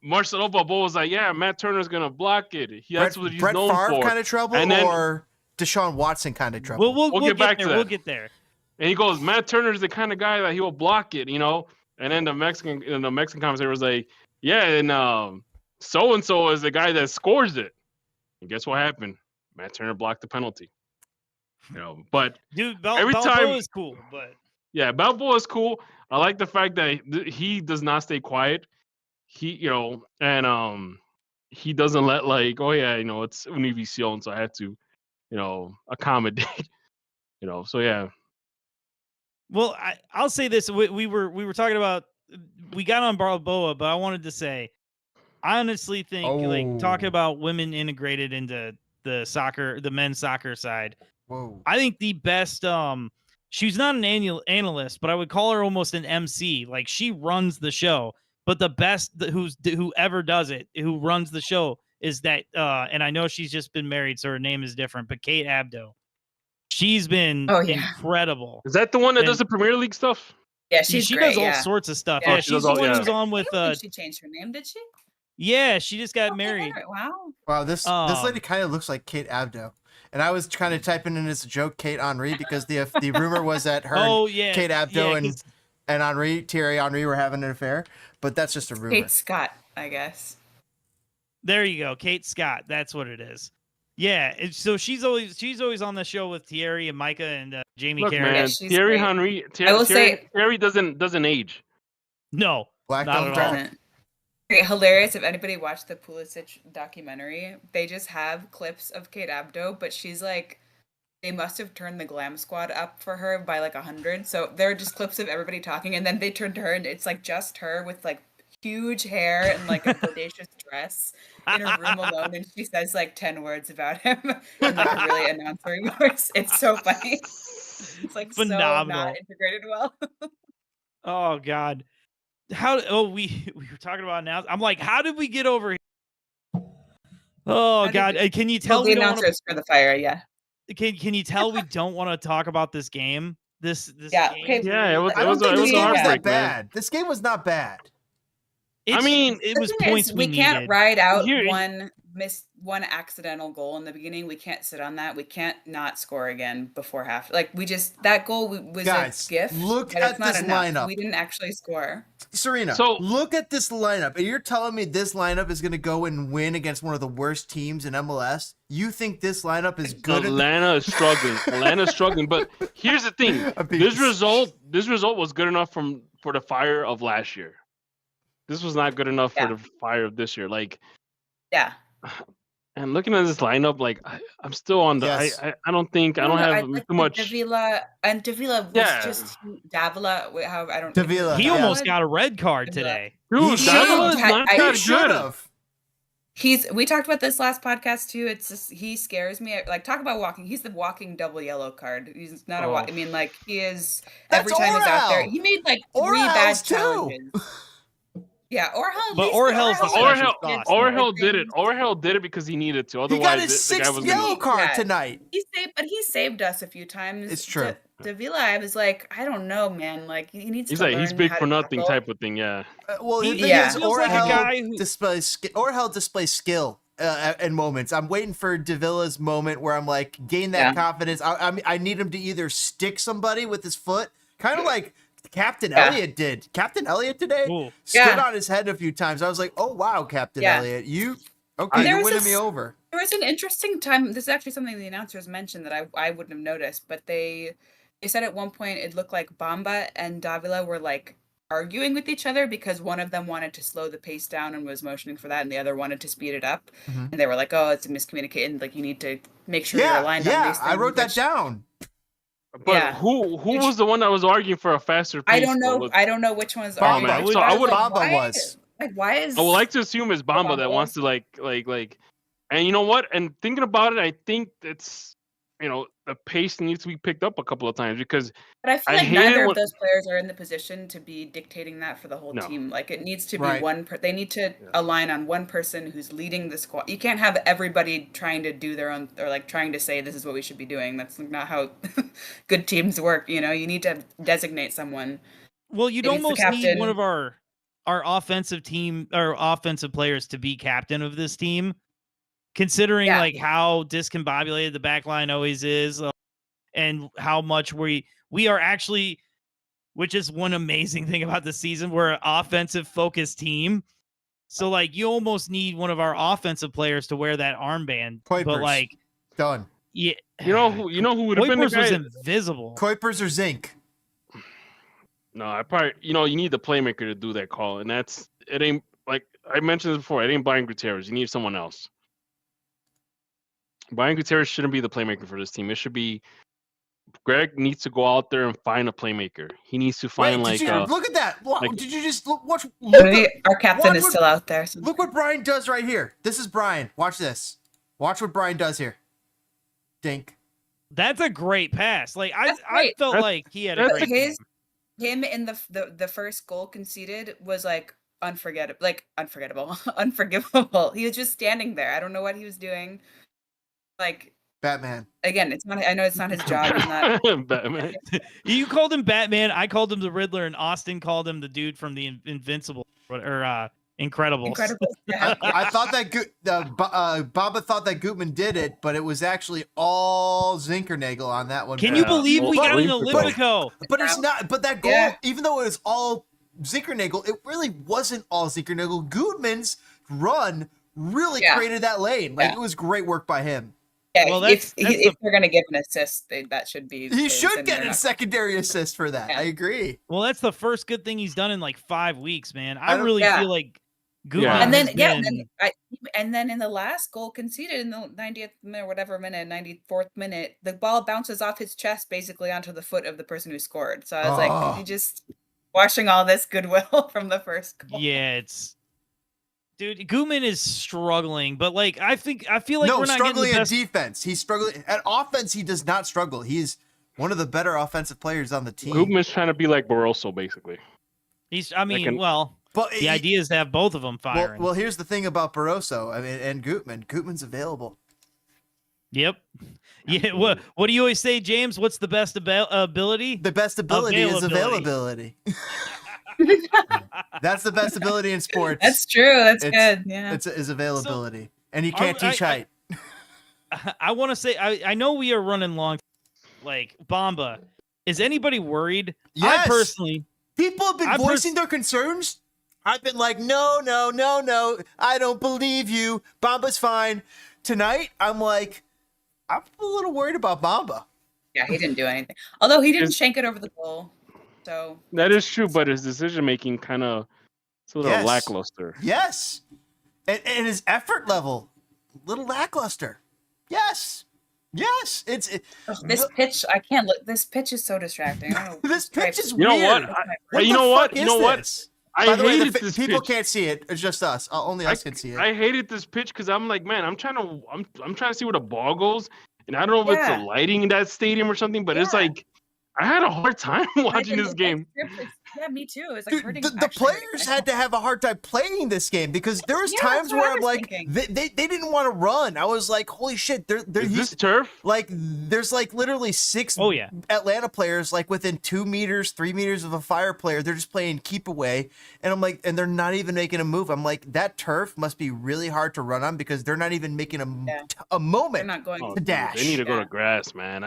Marcelo Balboa was like, "Yeah, Matt Turner's gonna block it. That's what he's Brett known Favre for." kind of trouble, And then- or Deshaun Watson kind of trouble. We'll get back there. to that. We'll get there. And he goes, "Matt Turner's the kind of guy that he will block it, And then the Mexican commentator was like, "Yeah, and so and so is the guy that scores it." And guess what happened? Matt Turner blocked the penalty. But Dude, every Balboa time- is cool, but yeah, Balboa is cool. I like the fact that he does not stay quiet. He, he doesn't let like, oh yeah, it's Univision, so I have to, accommodate, So yeah. well, I'll say this: we were talking about, we got on Balboa, but I wanted to say, I honestly think like talking about women integrated into the men's soccer side. Whoa. I think the best. She's not an analyst, but I would call her almost an MC. Like she runs the show. But the best whoever does it, who runs the show, is that. And I know she's just been married, so her name is different. But Kate Abdo, she's been incredible. Is that the one that does the Premier League stuff? Yeah, she great, does all sorts of stuff. Yeah, Yeah, she's the one who's on with. I think she changed her name, did she? Yeah, she just got married. Wow. Wow, this lady kind of looks like Kate Abdo. And I was kind of typing in as a joke, Kate Henry, because the rumor was that her Kate Abdo and Thierry Henry were having an affair. But that's just a rumor. Kate Scott, I guess. There you go, Kate Scott. That's what it is. Yeah, so she's always on the show with Thierry and Micah and Jamie Carragher. Man, Yeah, Thierry great. Henry. I will say Thierry doesn't age. No, Black not don't at talk. all. Great, hilarious. If anybody watched the Pulisic documentary, they just have clips of Kate Abdo, but she's like, they must have turned the glam squad up for her by like 100. So there are just clips of everybody talking, and then they turn to her, and it's like just her with like huge hair and like a bodacious dress in a room alone, and she says like 10 words about him in like a really announcery voice. It's so funny. It's like Phenomenal. so not integrated well. Oh God. We were talking about now. I'm like, how did we get over here? Oh God. Can you tell the we don't announcers for the fire, yeah. Can you tell we don't want to talk about this game? This Yeah, game? okay. Yeah, it was I don't think a this game was heartbreak, that man. bad. This game was not bad. It was The thing points is, we can't needed. ride out Here- one accidental goal in the beginning. We can't sit on that. We can't not score again before half. Like that goal was Guys, a gift. look but at it's not this enough. lineup. We didn't actually score. Serena, So- look at this lineup. And you're telling me this lineup is going to go and win against one of the worst teams in MLS? You think this lineup is good? Atlanta is struggling. Atlanta's struggling. But here's the thing: this result was good enough for the fire of last year. This was not good enough for the fire of this year. Like, Yeah. and looking at this lineup, like I'm still on the. Yes. I don't think I don't have like too much. Davila was Yeah. just Davila. How I don't. Davila. He Yeah. almost got a red card today. Dude, He Davila is should've. not I that He should good. have. We talked about this last podcast too. It's just he scares me. Like talk about walking. He's the walking double yellow card. He's not a walk. I mean, like he is every That's time he's out there. Orhel. He made like 3 Orhel's bad too. challenges. Yeah, Orhel. But Orhel's the special sauce. Orhel did it. Orhel did it because he needed to. He Otherwise, got his the guy 6th was yellow gonna. card Yeah. tonight. He saved us a few times. It's true. Davila, I was like, I don't know, man. Like he needs. He's to like he's learn big how for to nothing tackle. type of thing. Yeah. Well, the thing Yeah. is, Feels like a guy who- Orhel displays skill in moments. I'm waiting for Davila's moment where I'm like, gain that confidence. I need him to either stick somebody with his foot, kind of like Captain Elliott did. Captain Elliott today stood on his head a few times. I was like, oh wow, Captain Elliott, you're winning me over. There was an interesting time. This is actually something the announcers mentioned that I wouldn't have noticed, but they said at one point it looked like Bamba and Davila were like arguing with each other because one of them wanted to slow the pace down and was motioning for that, and the other wanted to speed it up. And they were like, "Oh, it's a miscommunication. Like you need to make sure you're aligned on these things." I wrote that down. But who was the one that was arguing for a faster pace? I don't know. I don't know which one's Bamba. arguing. So Bamba was. Like, why is? I would like to assume it's Bamba that wants to like, and you know what? And thinking about it, I think it's the pace needs to be picked up a couple of times because. But I feel like neither of those players are in the position to be dictating that for the whole team. Like it needs to be one. They need to align on one person who's leading the squad. You can't have everybody trying to do their own or like trying to say this is what we should be doing. That's not how good teams work. You need to designate someone. Well, you'd almost need one of our offensive team or offensive players to be captain of this team, considering like how discombobulated the back line always is, and how much we are actually, which is one amazing thing about the season, we're an offensive focused team. So like you almost need one of our offensive players to wear that armband. Kuipers. But like done. Yeah. You know who would have been the guy? Was invisible. Kuipers or Zink? No, I probably you need the playmaker to do that call, and it ain't like I mentioned this before. It ain't Brian Gutierrez. You need someone else. Brian Gutierrez shouldn't be the playmaker for this team. It should be Greg needs to go out there and find a playmaker. He needs to find look at that. Did you just watch? Our captain is still out there. So. Look what Brian does right here. This is Brian. Watch this. Watch what Brian does here. Dink. That's a great pass. Like I felt like he had a great game. Him in the first goal conceded was like unforgettable. He was just standing there. I don't know what he was doing. Like Batman. Again, it's not. I know it's not his job. He's not Batman. You called him Batman. I called him the Riddler, and Austin called him the dude from the Invincible or Incredibles. Yeah. I thought that Baba thought that Gutman did it, but it was actually all Zinckernagel on that one. Can you believe we got an Olympico? But it's not. But that goal, even though it was all Zinckernagel, it really wasn't all Zinckernagel. Gutman's run really created that lane. Like it was great work by him. Yeah, well, if they're going to give an assist, that should be. He should get a secondary assist for that. Yeah. I agree. Well, that's the first good thing he's done in like 5 weeks, man. I really feel like Gutman. And then in the last goal conceded in the 90th minute, or whatever minute, 94th minute, the ball bounces off his chest basically onto the foot of the person who scored. So I was like, you just watching all this goodwill from the first goal. Yeah, Dude, Gutman is struggling, but like I feel like we're not struggling getting at defense. He's struggling at offense. He does not struggle. He's one of the better offensive players on the team. Gutman's trying to be like Barroso, basically. But the idea is to have both of them firing. Well, here's the thing about Barroso. I mean, and Gutman. Gutman's available. Yep. Yeah. What do you always say, James? What's the best ability? The best ability is availability. That's the best ability in sports. That's true. That's good. Yeah. It's availability. And you can't teach height. I want to say, I know we are running long. Like, Bamba, is anybody worried? Yes. I personally. People have been voicing their concerns. I've been like, no. I don't believe you. Bamba's fine. Tonight, I'm like, I'm a little worried about Bamba. Yeah, he didn't do anything. Although he didn't shank it over the goal. So that is true, but his decision making kind of sort of lackluster. Yes, and his effort level, a little lackluster. Yes. It's this pitch. I can't look. This pitch is so distracting. I don't know. This pitch is weird. You know what? By the way, people can't see it. It's just us. Only us can see it. I hated this pitch because I'm like, man, I'm trying to see where the ball goes, and I don't know if it's the lighting in that stadium or something, but it's like. I had a hard time watching this game. Yeah, me too. It's like hurting. The players had to have a hard time playing this game because there was times where I'm like, they didn't want to run. I was like, holy shit, they're is this turf? Like, there's like literally 6 Atlanta players like within 2 meters, 3 meters of a Fire player. They're just playing keep away, and I'm like, and they're not even making a move. I'm like, that turf must be really hard to run on because they're not even making a moment. They're not going to dash. They need to go to grass, man.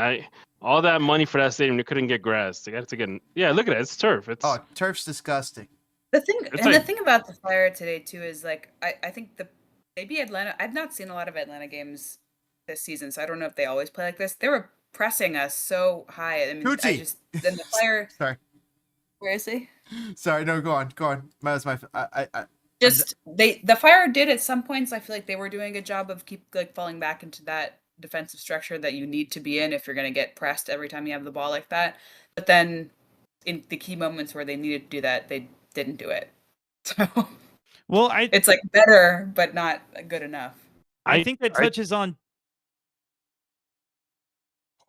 All that money for that stadium, they couldn't get grass. They got to get. Yeah, look at it. It's turf. It's turf's disgusting. The thing, It's and like- the thing about the Fire today too is like I think maybe Atlanta. I've not seen a lot of Atlanta games this season, so I don't know if they always play like this. They were pressing us so high. I mean, then the Fire. Sorry. Where is he? Sorry, no, go on. That was my. The Fire did at some points. I feel like they were doing a good job of falling back into that defensive structure that you need to be in if you're going to get pressed every time you have the ball like that. But then, in the key moments where they needed to do that, they didn't do it. So, it's like better, but not good enough. I think that touches on.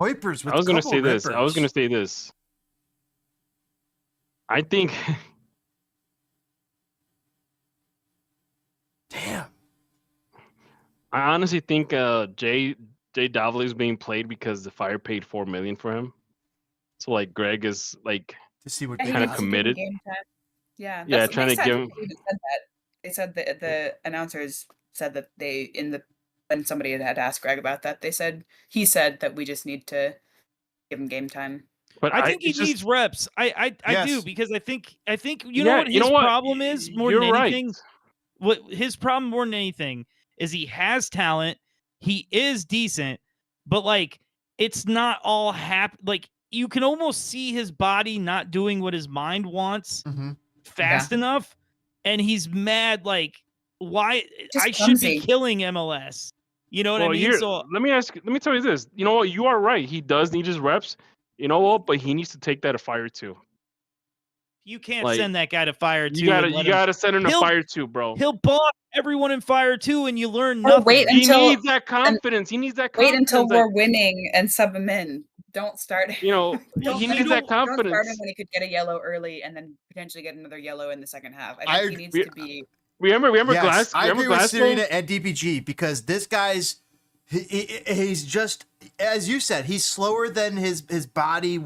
Hoipers. I was going to say this. I think. Damn. I honestly think Jay Davila is being played because the Fire paid $4 million for him. So like Greg is like to see what kind of committed. Yeah, trying to give him. They said that the announcers said that when somebody had asked Greg about that, he said that we just need to give him game time. But I think he needs reps. I do, because I think you know what his problem is more than anything. Right. What his problem more than anything is he has talent, he is decent, but like it's not all happy. Like you can almost see his body not doing what his mind wants fast enough, and he's mad. Like, why I should be killing MLS? You know what I mean? So let me tell you this. You know what? You are right. He does need his reps. You know what? But he needs to take that to Fire too. You can't send that guy to Fire 2. You gotta send him to Fire 2, bro. He'll boss everyone in Fire 2, and you learn nothing. He needs that confidence. He needs that confidence. Wait until we're winning and sub him in. Don't start. He needs that confidence. Don't start him when he could get a yellow early and then potentially get another yellow in the second half. I think he needs to be. Remember Glass. I agree with Serena and DPG because this guy's he's just, as you said, he's slower than his body.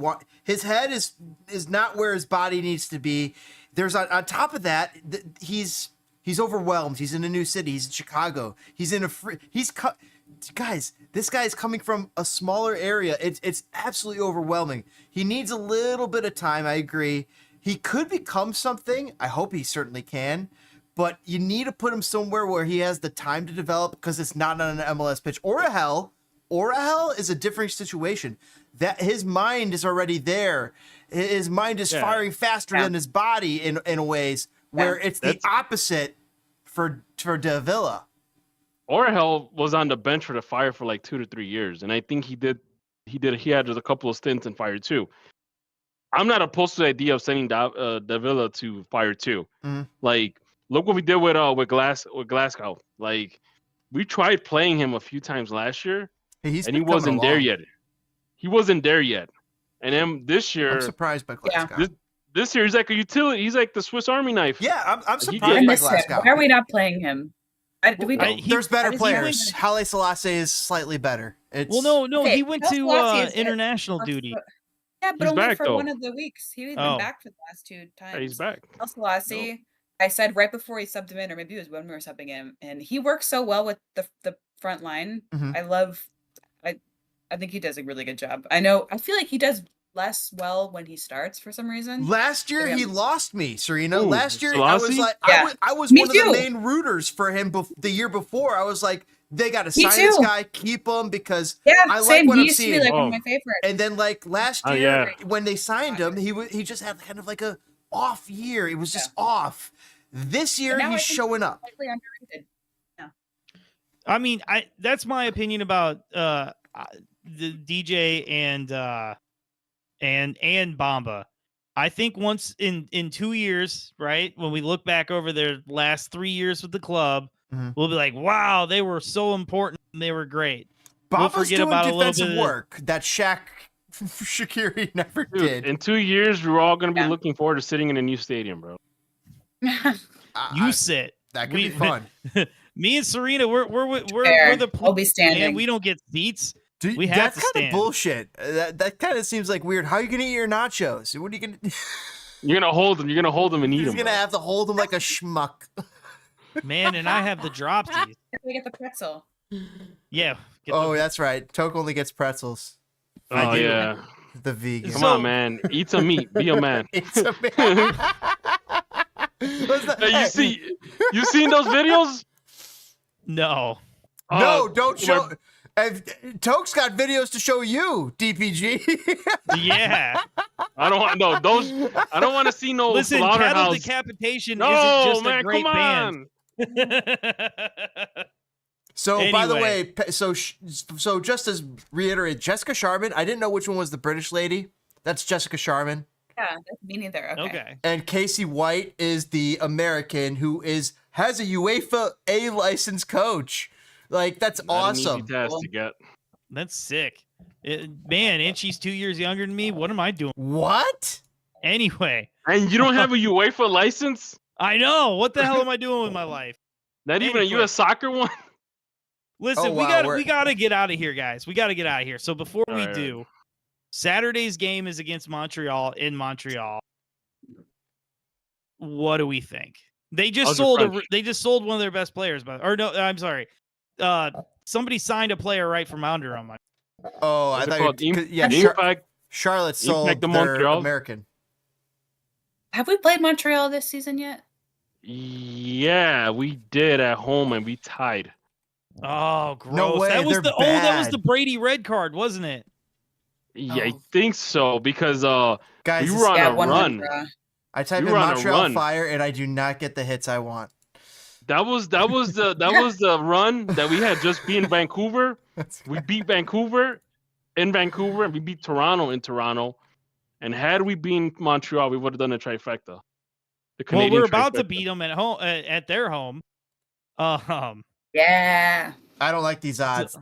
His head is not where his body needs to be. There's on top of that, he's overwhelmed. He's in a new city. He's in Chicago. He's in guys, this guy is coming from a smaller area. It's absolutely overwhelming. He needs a little bit of time. I agree. He could become something. I hope he certainly can. But you need to put him somewhere where he has the time to develop because it's not on an MLS pitch. Orahel is a different situation. That his mind is already there. His mind is firing faster than his body in ways where it's the opposite for Davila. Orahel was on the bench for the Fire for like 2 to 3 years, and I think he had a couple of stints in Fire 2. I'm not opposed to the idea of sending Davila to Fire 2. Like, look what we did with Glasgow. Like, we tried playing him a few times last year, and he wasn't there yet. And then this year, I'm surprised by Glasgow. This year, he's like a utility. He's like the Swiss Army knife. Yeah, I'm surprised by Glasgow. Why are we not playing him? There's better players. Haile Selassie is slightly better. No. He went to international duty. Yeah, but he's only back, for though. one of the weeks. He was back for the last 2 times. Yeah, he's back. Selassie. Nope. I said right before he subbed him in, or maybe it was when we were subbing him, and he works so well with the front line. I think he does a really good job. I feel like he does less well when he starts for some reason. Last year he lost me, Serena. Ooh, last year Selassie? I was one of the main rooters for him the year before. I was like, they got to sign this guy, keep him because I like what I'm seeing. He used to be like one of my favorites. And then like last year when they signed him, he just had kind of like a off year. It was just off. This year he's showing up. Underrated. Yeah. I mean, that's my opinion about the DJ and Bamba. I think once in 2 years, right, when we look back over their last 3 years with the club, we'll be like, wow, they were so important and they were great. Bamba's doing defensive work that Shaqiri never did. In 2 years, we're all going to be looking forward to sitting in a new stadium, bro. You sit. That could be fun. Me and Serena, we're the I'll be standing. And we don't get seats. We have that's to kind stand. of bullshit. That kind of seems like weird. How are you gonna eat your nachos? What are you gonna? You're gonna hold them. You're gonna hold them and eat them. He's gonna have to hold them like a schmuck. Man, and I have the dropsies. We get the pretzel. Yeah. That's right. Toke only gets pretzels. Oh do. yeah. The vegan. Come So- on, man. Eat some meat. Be a man. It's a Hey, you seen those videos? No. No, don't my- show. Toke's got videos to show you, DPG. Yeah. I don't want no those. I don't want to see no Listen, Cattle slaughterhouse. Decapitation No, isn't just man, a great come band. on. So, by the Anyway. way, so just as reiterate, Jessica Sharman. I didn't know which one was the British lady. That's Jessica Sharman. Yeah, that's me neither. Okay. Okay. And Casey White is the American who has a UEFA A license coach. Like, that's Not an easy awesome. task to get. That's sick. Man, and she's 2 years younger than me. What am I doing? What? Anyway, And you don't have a UEFA license? I know. What the hell am I doing with my life? Not even a Anyway. U.S. soccer one? Listen, Oh, wow, we gotta get out of here, guys. We gotta get out of here. So before we Alright. do, Saturday's game is against Montreal in Montreal. What do we think? They just How's your sold French? they just sold one of their best players, or no, I'm sorry. Somebody signed a player right from under them. Oh, What's I it thought called? you yeah, Impact. Charlotte sold Impact the their Montreal? American. Have we played Montreal this season yet? Yeah, we did at home and we tied. Oh, gross. No way, that was they're that was bad. the Brady red card, wasn't it? Yeah, I Oh. think so because Guys, we were on Yeah, a one run. draw. I type we in were on a Montreal run. Fire and I do not get the hits I want. That was the run that we had just beat in Vancouver. We beat Vancouver in Vancouver and we beat Toronto in Toronto. And had we been Montreal, we would have done a trifecta. The Well, Canadian we're about to trifecta. beat them at home at their home. Yeah. I don't like these odds.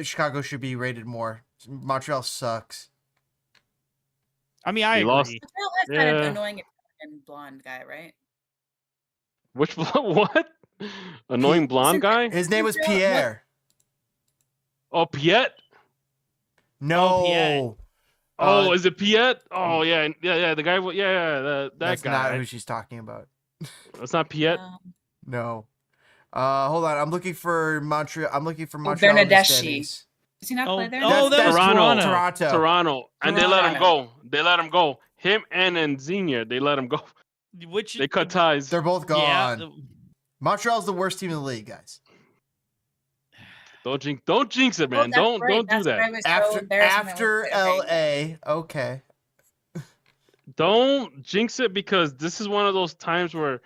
Chicago should be rated more. Montreal sucks. I mean, I We agree. lost. Montreal has kind of Yeah. annoying and blonde guy, right? Which what? Annoying blonde guy? His name was Montreal- Pierre. Oh, Piet. No. Piet. Oh, is it Piet? Oh yeah, yeah. The guy. That that's guy. not who she's talking about. That's not Piet. No. Hold on. I'm looking for Montreal. I'm looking for Montreal. in the Bernadeschi. standings. Does he not Oh, play there? oh, that was Toronto. Toronto. Toronto. And they let him Toronto. go. They let him go. Him and Zinckernagel, they let him go. Which They cut ties. They're both yeah, gone. Montreal's the worst team in the league, guys. Don't jinx it, man. Oh, that's right. Don't do That's why I that. was so embarrassed when I After was- okay. LA. Okay. Don't jinx it because this is one of those times where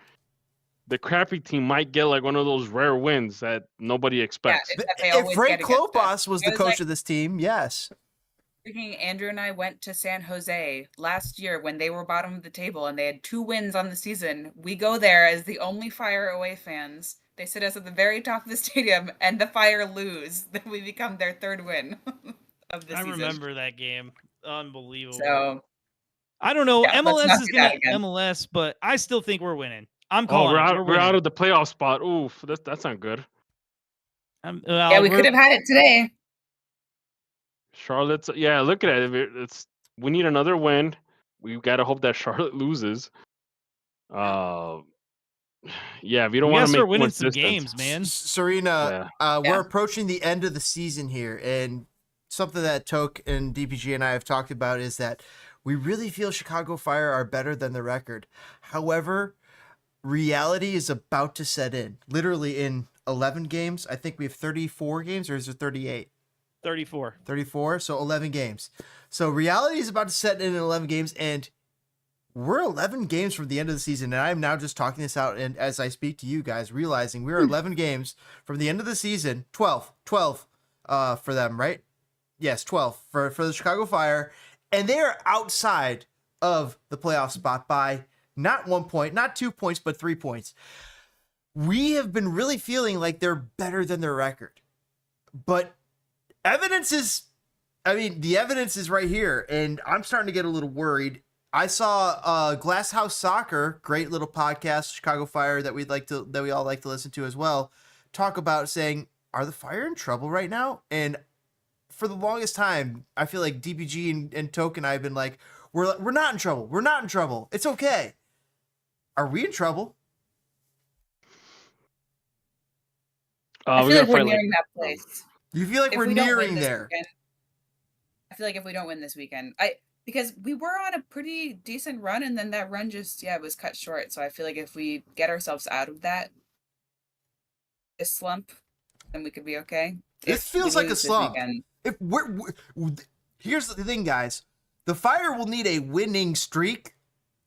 the crappy team might get like one of those rare wins that nobody expects. that they If always Frank get against us. Klopas was It the was coach like- of this team, yes. Freaking Andrew and I went to San Jose last year when they were bottom of the table and they had 2 wins on the season. We go there as the only Fire away fans. They sit us at the very top of the stadium and the Fire lose. Then we become their 3rd win of the I season. remember that game. Unbelievable. So I don't know. Yeah, let's MLS not is do that gonna again. MLS, but I still think we're winning. I'm Oh, calling. we're out of the playoff spot. Oof, that's not good. yeah, we could have had it today. Charlotte's yeah, look at it. We need another win. We gotta hope that Charlotte loses. Yeah, if you don't We want gotta to start make winning more some distance. games, man. Serena, Yeah. we're approaching the end of the season here, and something that Toke and DPG and I have talked about is that we really feel Chicago Fire are better than the record. However, reality is about to set in. Literally in 11 games. I think we have 34 games, or is it 38? 34. 34, so 11 games. So reality is about to set in 11 games, and we're 11 games from the end of the season, and I'm now just talking this out, and as I speak to you guys, realizing we're 11 games from the end of the season. 12 for them, right? Yes, 12 for the Chicago Fire, and they are outside of the playoff spot by not 1 point, not 2 points, but 3 points. We have been really feeling like they're better than their record, but the evidence is right here, and I'm starting to get a little worried. I saw Glass House Soccer, great little podcast, Chicago Fire that we all like to listen to as well, talk about saying, are the Fire in trouble right now? And for the longest time, I feel like DPG and Toke and I have been like, we're not in trouble. We're not in trouble. It's okay. Are we in trouble? I We feel gotta like we're fight nearing that place. You feel like If we're we don't win nearing this there. weekend, I I feel like if we don't win this weekend, because we were on a pretty decent run, and then that run just was cut short. So I feel like if we get ourselves out of this slump, then we could be okay. This feels like a slump. If here's the thing, guys, the Fire will need a winning streak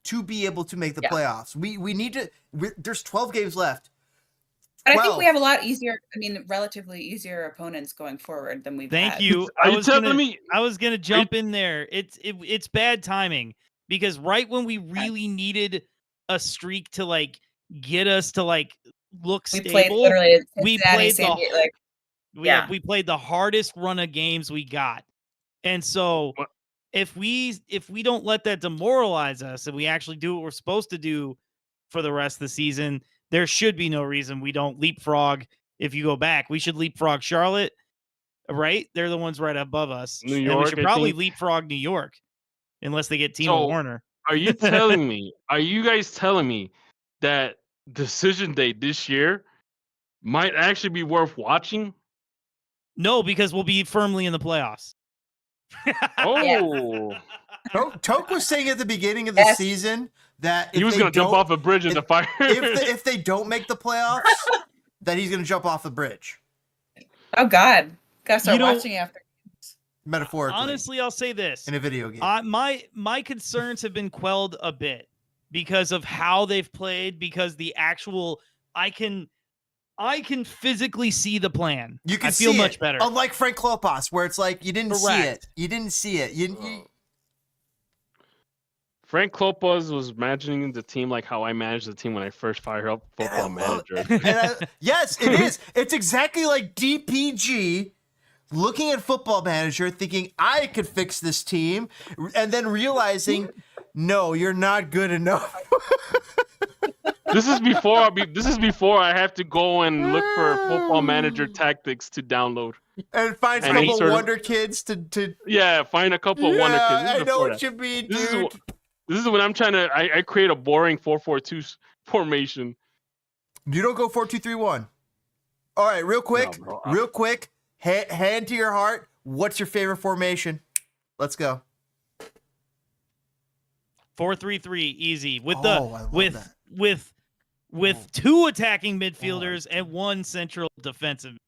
to be able to make the playoffs. We need to. There's 12 games left. But I think we have a lot easier. I mean, relatively easier opponents going forward than we've had. Thank you. I was gonna jump in there. It's bad timing because right when we really needed a streak to like get us to like look stable, we played the hardest run of games we got. And so if we don't let that demoralize us and we actually do what we're supposed to do for the rest of the season, there should be no reason we don't leapfrog. If you go back, we should leapfrog Charlotte, right? They're the ones right above us. New York, and we should probably leapfrog New York unless they get Timo Werner. Are you guys telling me that Decision Day this year might actually be worth watching? No, because we'll be firmly in the playoffs. Oh. Toke was saying at the beginning of the season that he was going to jump off a bridge in the Fire. if they don't make the playoffs, that he's going to jump off the bridge. Oh God, gotta start watching after. Metaphorically, honestly, I'll say this: in a video game, my concerns have been quelled a bit because of how they've played. Because the actual, I can physically see the plan. You can feel much better. Unlike Frank Klopas, where it's like you didn't see it. You didn't see it. Frank Klopas was managing the team like how I managed the team when I first fired up Football Manager. Yes, it is. It's exactly like DPG looking at Football Manager, thinking I could fix this team, and then realizing, no, you're not good enough. This is before I have to go and look for Football Manager tactics to download and find a couple Wonder Kids to find a couple of Wonder Kids. I know what you mean, dude. This is when I'm trying to. I create a boring 4-4-2 formation. You don't go 4-2-3-1. All right, real quick. Hand to your heart. What's your favorite formation? Let's go. 4-3-3, easy. With two attacking midfielders and one central defensive.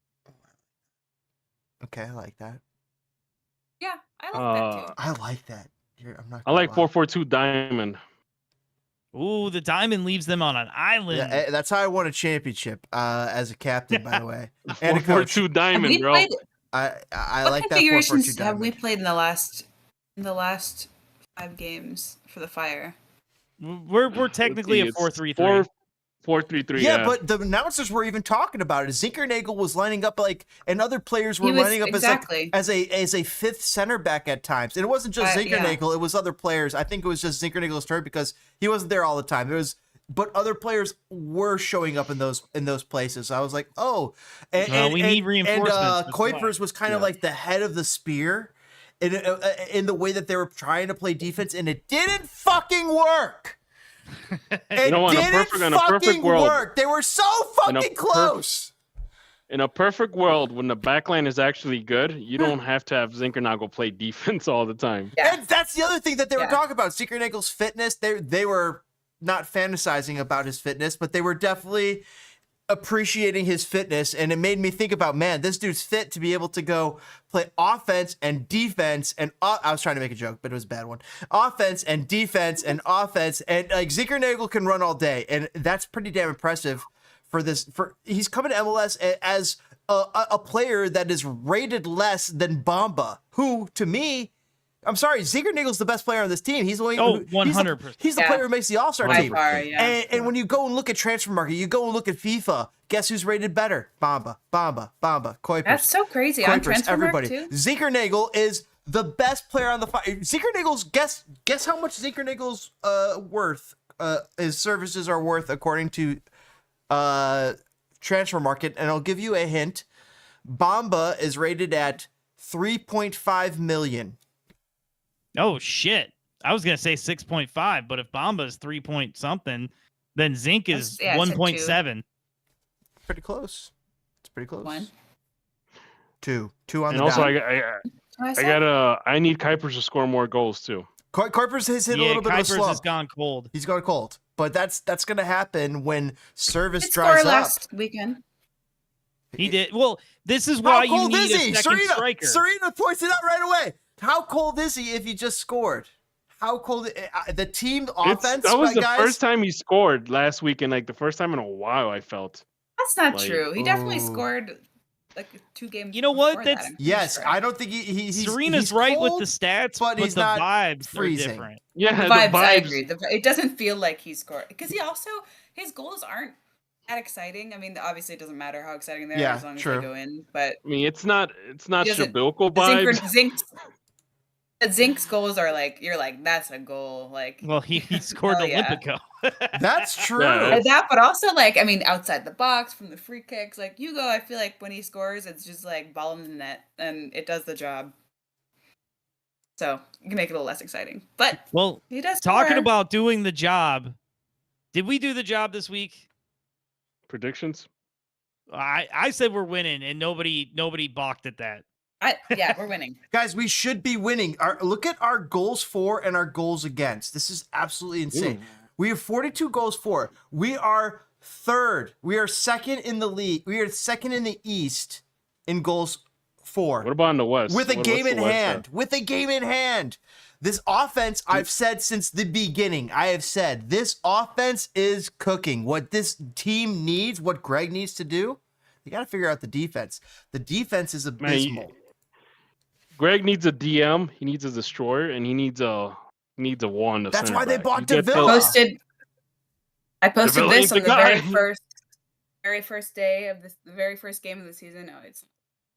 Okay, I like that. Yeah, I like that too. I like that. I like 4-4-2 diamond. Ooh, the diamond leaves them on an island. Yeah, that's how I won a championship as a captain, by the way. And 4-4-2 diamond, bro. I like that 4-4-2 diamond. What configurations have we played in the last 5 games for the Fire? We're technically a 4-3-3. 4-3-3. Yeah, but the announcers were even talking about it. Zinckernagel was lining up and other players were lining up as a fifth center back at times. And it wasn't just Zinckernagel; it was other players. I think it was just Zinckernagel turn because he wasn't there all the time. But other players were showing up in those places. So I was like, oh, and we need reinforcements. And Kuipers was kind of like the head of the spear in the way that they were trying to play defense, and it didn't fucking work. It didn't fucking work. They were so fucking close. In a perfect world, when the backline is actually good, you don't have to have Zinckernagel play defense all the time. Yeah. And that's the other thing that they were talking about. Zinckernagle's fitness. They were not fantasizing about his fitness, but they were definitely appreciating his fitness, and it made me think about, man, this dude's fit to be able to go play offense and defense, and I was trying to make a joke, but it was a bad one. Offense and defense and offense, and like Zinckernagel can run all day, and that's pretty damn impressive for this. He's coming to MLS as a player that is rated less than Bamba, who to me, I'm sorry, Zinckernagle's the best player on this team. He's the 100%. He's the player who makes the All-Star team. And when you go and look at Transfer Market, you go and look at FIFA, guess who's rated better? Bamba, Kuipers. That's so crazy. On Transfer Market too? Zinckernagel is the best player on the Fire. Zinckernagle's guess how much Zinckernagle's worth, his services are worth according to Transfer Market, and I'll give you a hint. Bamba is rated at $3.5 million. Oh shit! I was gonna say 6.5, but if Bamba's 3 point something, then Zink is 1.7. Pretty close. It's pretty close. Two on And the also, dot. I need Kuipers to score more goals too. Kuipers has hit a little bit of a Kuipers slump. has gone cold. He's gone cold. But that's going to happen when service Did dries score up. last weekend. He did. Well, this is why you need a second striker. Serena points it out right away. How cold is he if he just scored? How cold? The team offense. That was the guys? first time he scored last week, and like the first time in a while, I felt. That's not true. He definitely scored like 2 games. You know what? That's sure. I don't think he's Serena's he's right cold, with the stats, but he's the not vibes freezing. are different. Yeah, the vibes. I agree. It doesn't feel like he scored because he also his goals aren't that exciting. I mean, obviously, it doesn't matter how exciting they are as long as they go in. But I mean, it's not Shabilko vibes. Zink's goals are like you're like that's a goal. Like, well, he scored Olympico. That's true. That, but also like I mean, outside the box from the free kicks, like Hugo, I feel like when he scores, it's just like ball in the net, and it does the job. So you can make it a little less exciting. But well, he does. Talking about doing the job, did we do the job this week? Predictions? I said we're winning, and nobody balked at that. Yeah, we're winning. Guys, we should be winning. Look at our goals for and our goals against. This is absolutely insane. Ooh. We have 42 goals for. We are third. We are second in the league. We are second in the East in goals for. What about in the West? With a game in hand. With a game in hand. This offense, I've said since the beginning, I have said this offense is cooking. What this team needs, what Greg needs to do, you got to figure out the defense. The defense is abysmal. Greg needs a DM, he needs a destroyer, and he needs a one. That's why they bought DeVille. I posted this on the very first day of the very first game of the season. No, I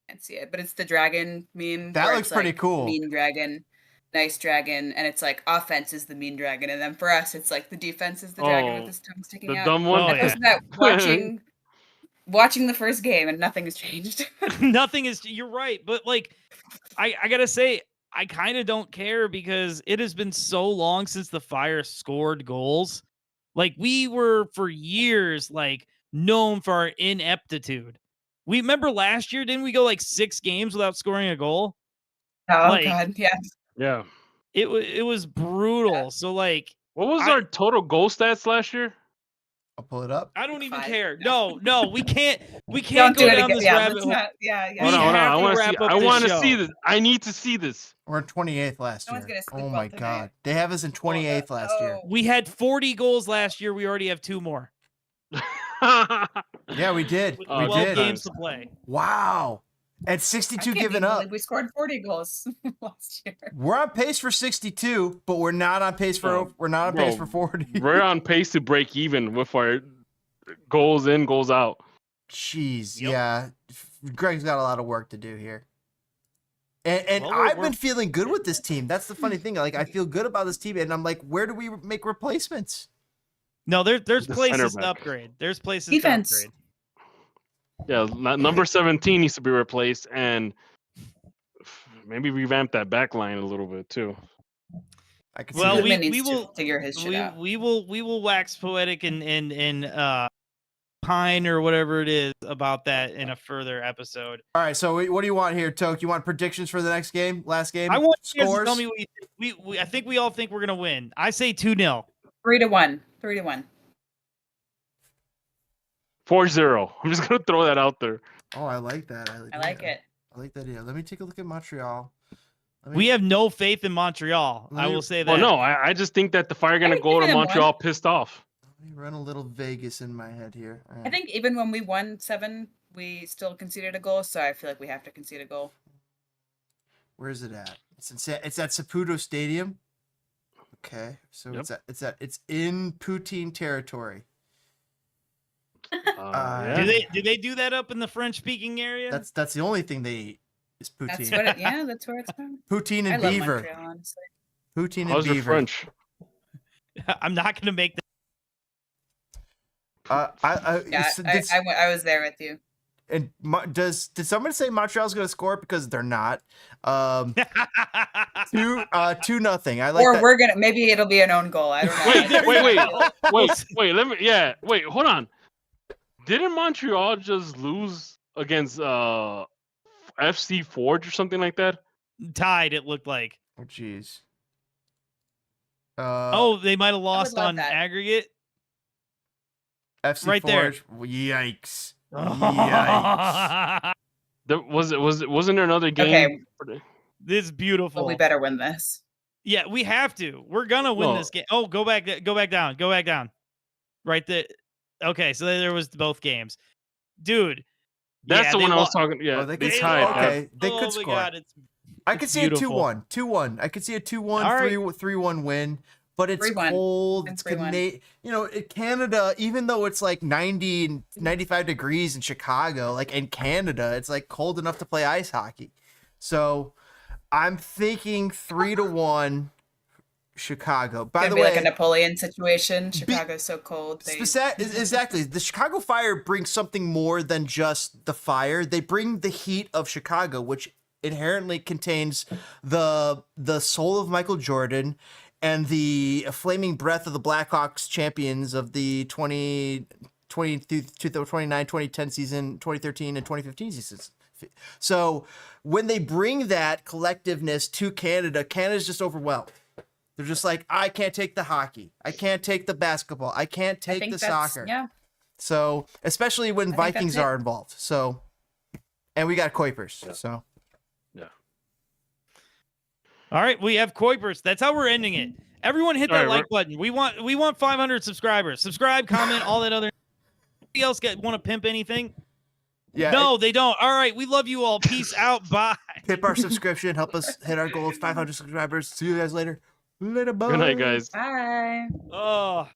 can't see it, but it's the dragon meme. That looks pretty cool. Mean dragon, nice dragon, and it's like offense is the mean dragon, and then for us, it's like the defense is the dragon with his tongue sticking out. Dumb one. I posted that watching the first game, and nothing has changed. Nothing is. You're right, but like. I gotta say, I kind of don't care because it has been so long since the Fire scored goals. Like we were for years like known for our ineptitude. We remember last year, didn't we go like 6 games without scoring a goal? Oh God, yes. Yeah. It was brutal. Yeah. So like, what was our total goal stats last year? I'll pull it up. I don't even care. No, we can't don't go down this rabbit hole. Hold on. I want to see this. I need to see this. We're in 28th last year. Oh my God. They have us in 28th last year. We had 40 goals last year. We already have 2 more. Yeah, we did. With 12 games to play. Wow. At 62 given up. We scored 40 goals last year. We're on pace for 62, but we're not on pace for pace for 40. We're on pace to break even with our goals in, goals out. Jeez, yeah. Greg's got a lot of work to do here. And I've been feeling good with this team. That's the funny thing. Like I feel good about this team, and I'm like, where do we make replacements? No, there's places to upgrade. There's places Defense. to upgrade. Yeah, number 17 needs to be replaced, and maybe revamp that back line a little bit too. I can see we will figure his shit out. We will wax poetic and pine or whatever it is about that in a further episode. All right, so what do you want here, Toke? You want predictions for the next game, last game? I want scores. You to tell me what I think we all think we're gonna win. I say 2-0. 3-1. 3-1. 4-0. I'm just gonna throw that out there. Oh, I like that. I like it. I like that. Yeah. Let me take a look at Montreal. We have no faith in Montreal. I will say that. Well, no, I just think that the Fire are gonna go to Montreal pissed off. Let me run a little Vegas in my head here. I think even when we won 7, we still conceded a goal, so I feel like we have to concede a goal. Where is it at? It's at Saputo Stadium. Okay, so it's in Poutine territory. Do they do that up in the French speaking area? That's the only thing they eat is poutine. That's where it's from. Poutine and beaver. Montreal, poutine and How's beaver. Your French? I'm not gonna make that. I was there with you. And did someone say Montreal's going to score? Because they're not. 2-0. I like. Or that. We're gonna. Maybe it'll be an own goal. I don't know. Wait. Let me. Yeah. Wait. Hold on. Didn't Montreal just lose against FC Forge or something like that. Tied, it looked like. Oh, jeez. Oh, they might have lost love on that. aggregate. FC right there. Forge. Yikes. Yikes. Wasn't there another game? Okay. This is beautiful. Well, we better win this. Yeah, we have to. We're gonna win this game. Oh, go back down. Right there. Okay, so there was both games, dude. That's the one I was talking. Yeah, oh, they tied. Okay, they oh could my score. God, I could see beautiful. a 2-1. I could see a 2-1, All right. 3-1 win. But it's 3-1. cold. It's It's Canada, even though it's like 90 and 95 degrees in Chicago, like in Canada, it's like cold enough to play ice hockey. So I'm thinking 3-1 Chicago. By the way, like a Napoleon situation. Chicago's so cold. Exactly. The Chicago Fire brings something more than just the fire. They bring the heat of Chicago, which inherently contains the soul of Michael Jordan and the flaming breath of the Blackhawks champions of the 2010 season, 2013 and 2015 seasons. So when they bring that collectiveness to Canada, Canada's just overwhelmed. They're just like, I can't take the hockey. I can't take the basketball. I can't take the soccer. Yeah. So, especially when Vikings are involved. So, and we got Kuipers. Yeah. So. All right, we have Kuipers. That's how we're ending it. Everyone hit that like button. We want 500 subscribers. Subscribe, comment, all that other. Anybody else want to pimp anything? Yeah. No, they don't. All right, we love you all. Peace out. Bye. Hit our subscription. Help us hit our goal of 500 subscribers. See you guys later. Later, bye. Good night, guys. Bye. Oh.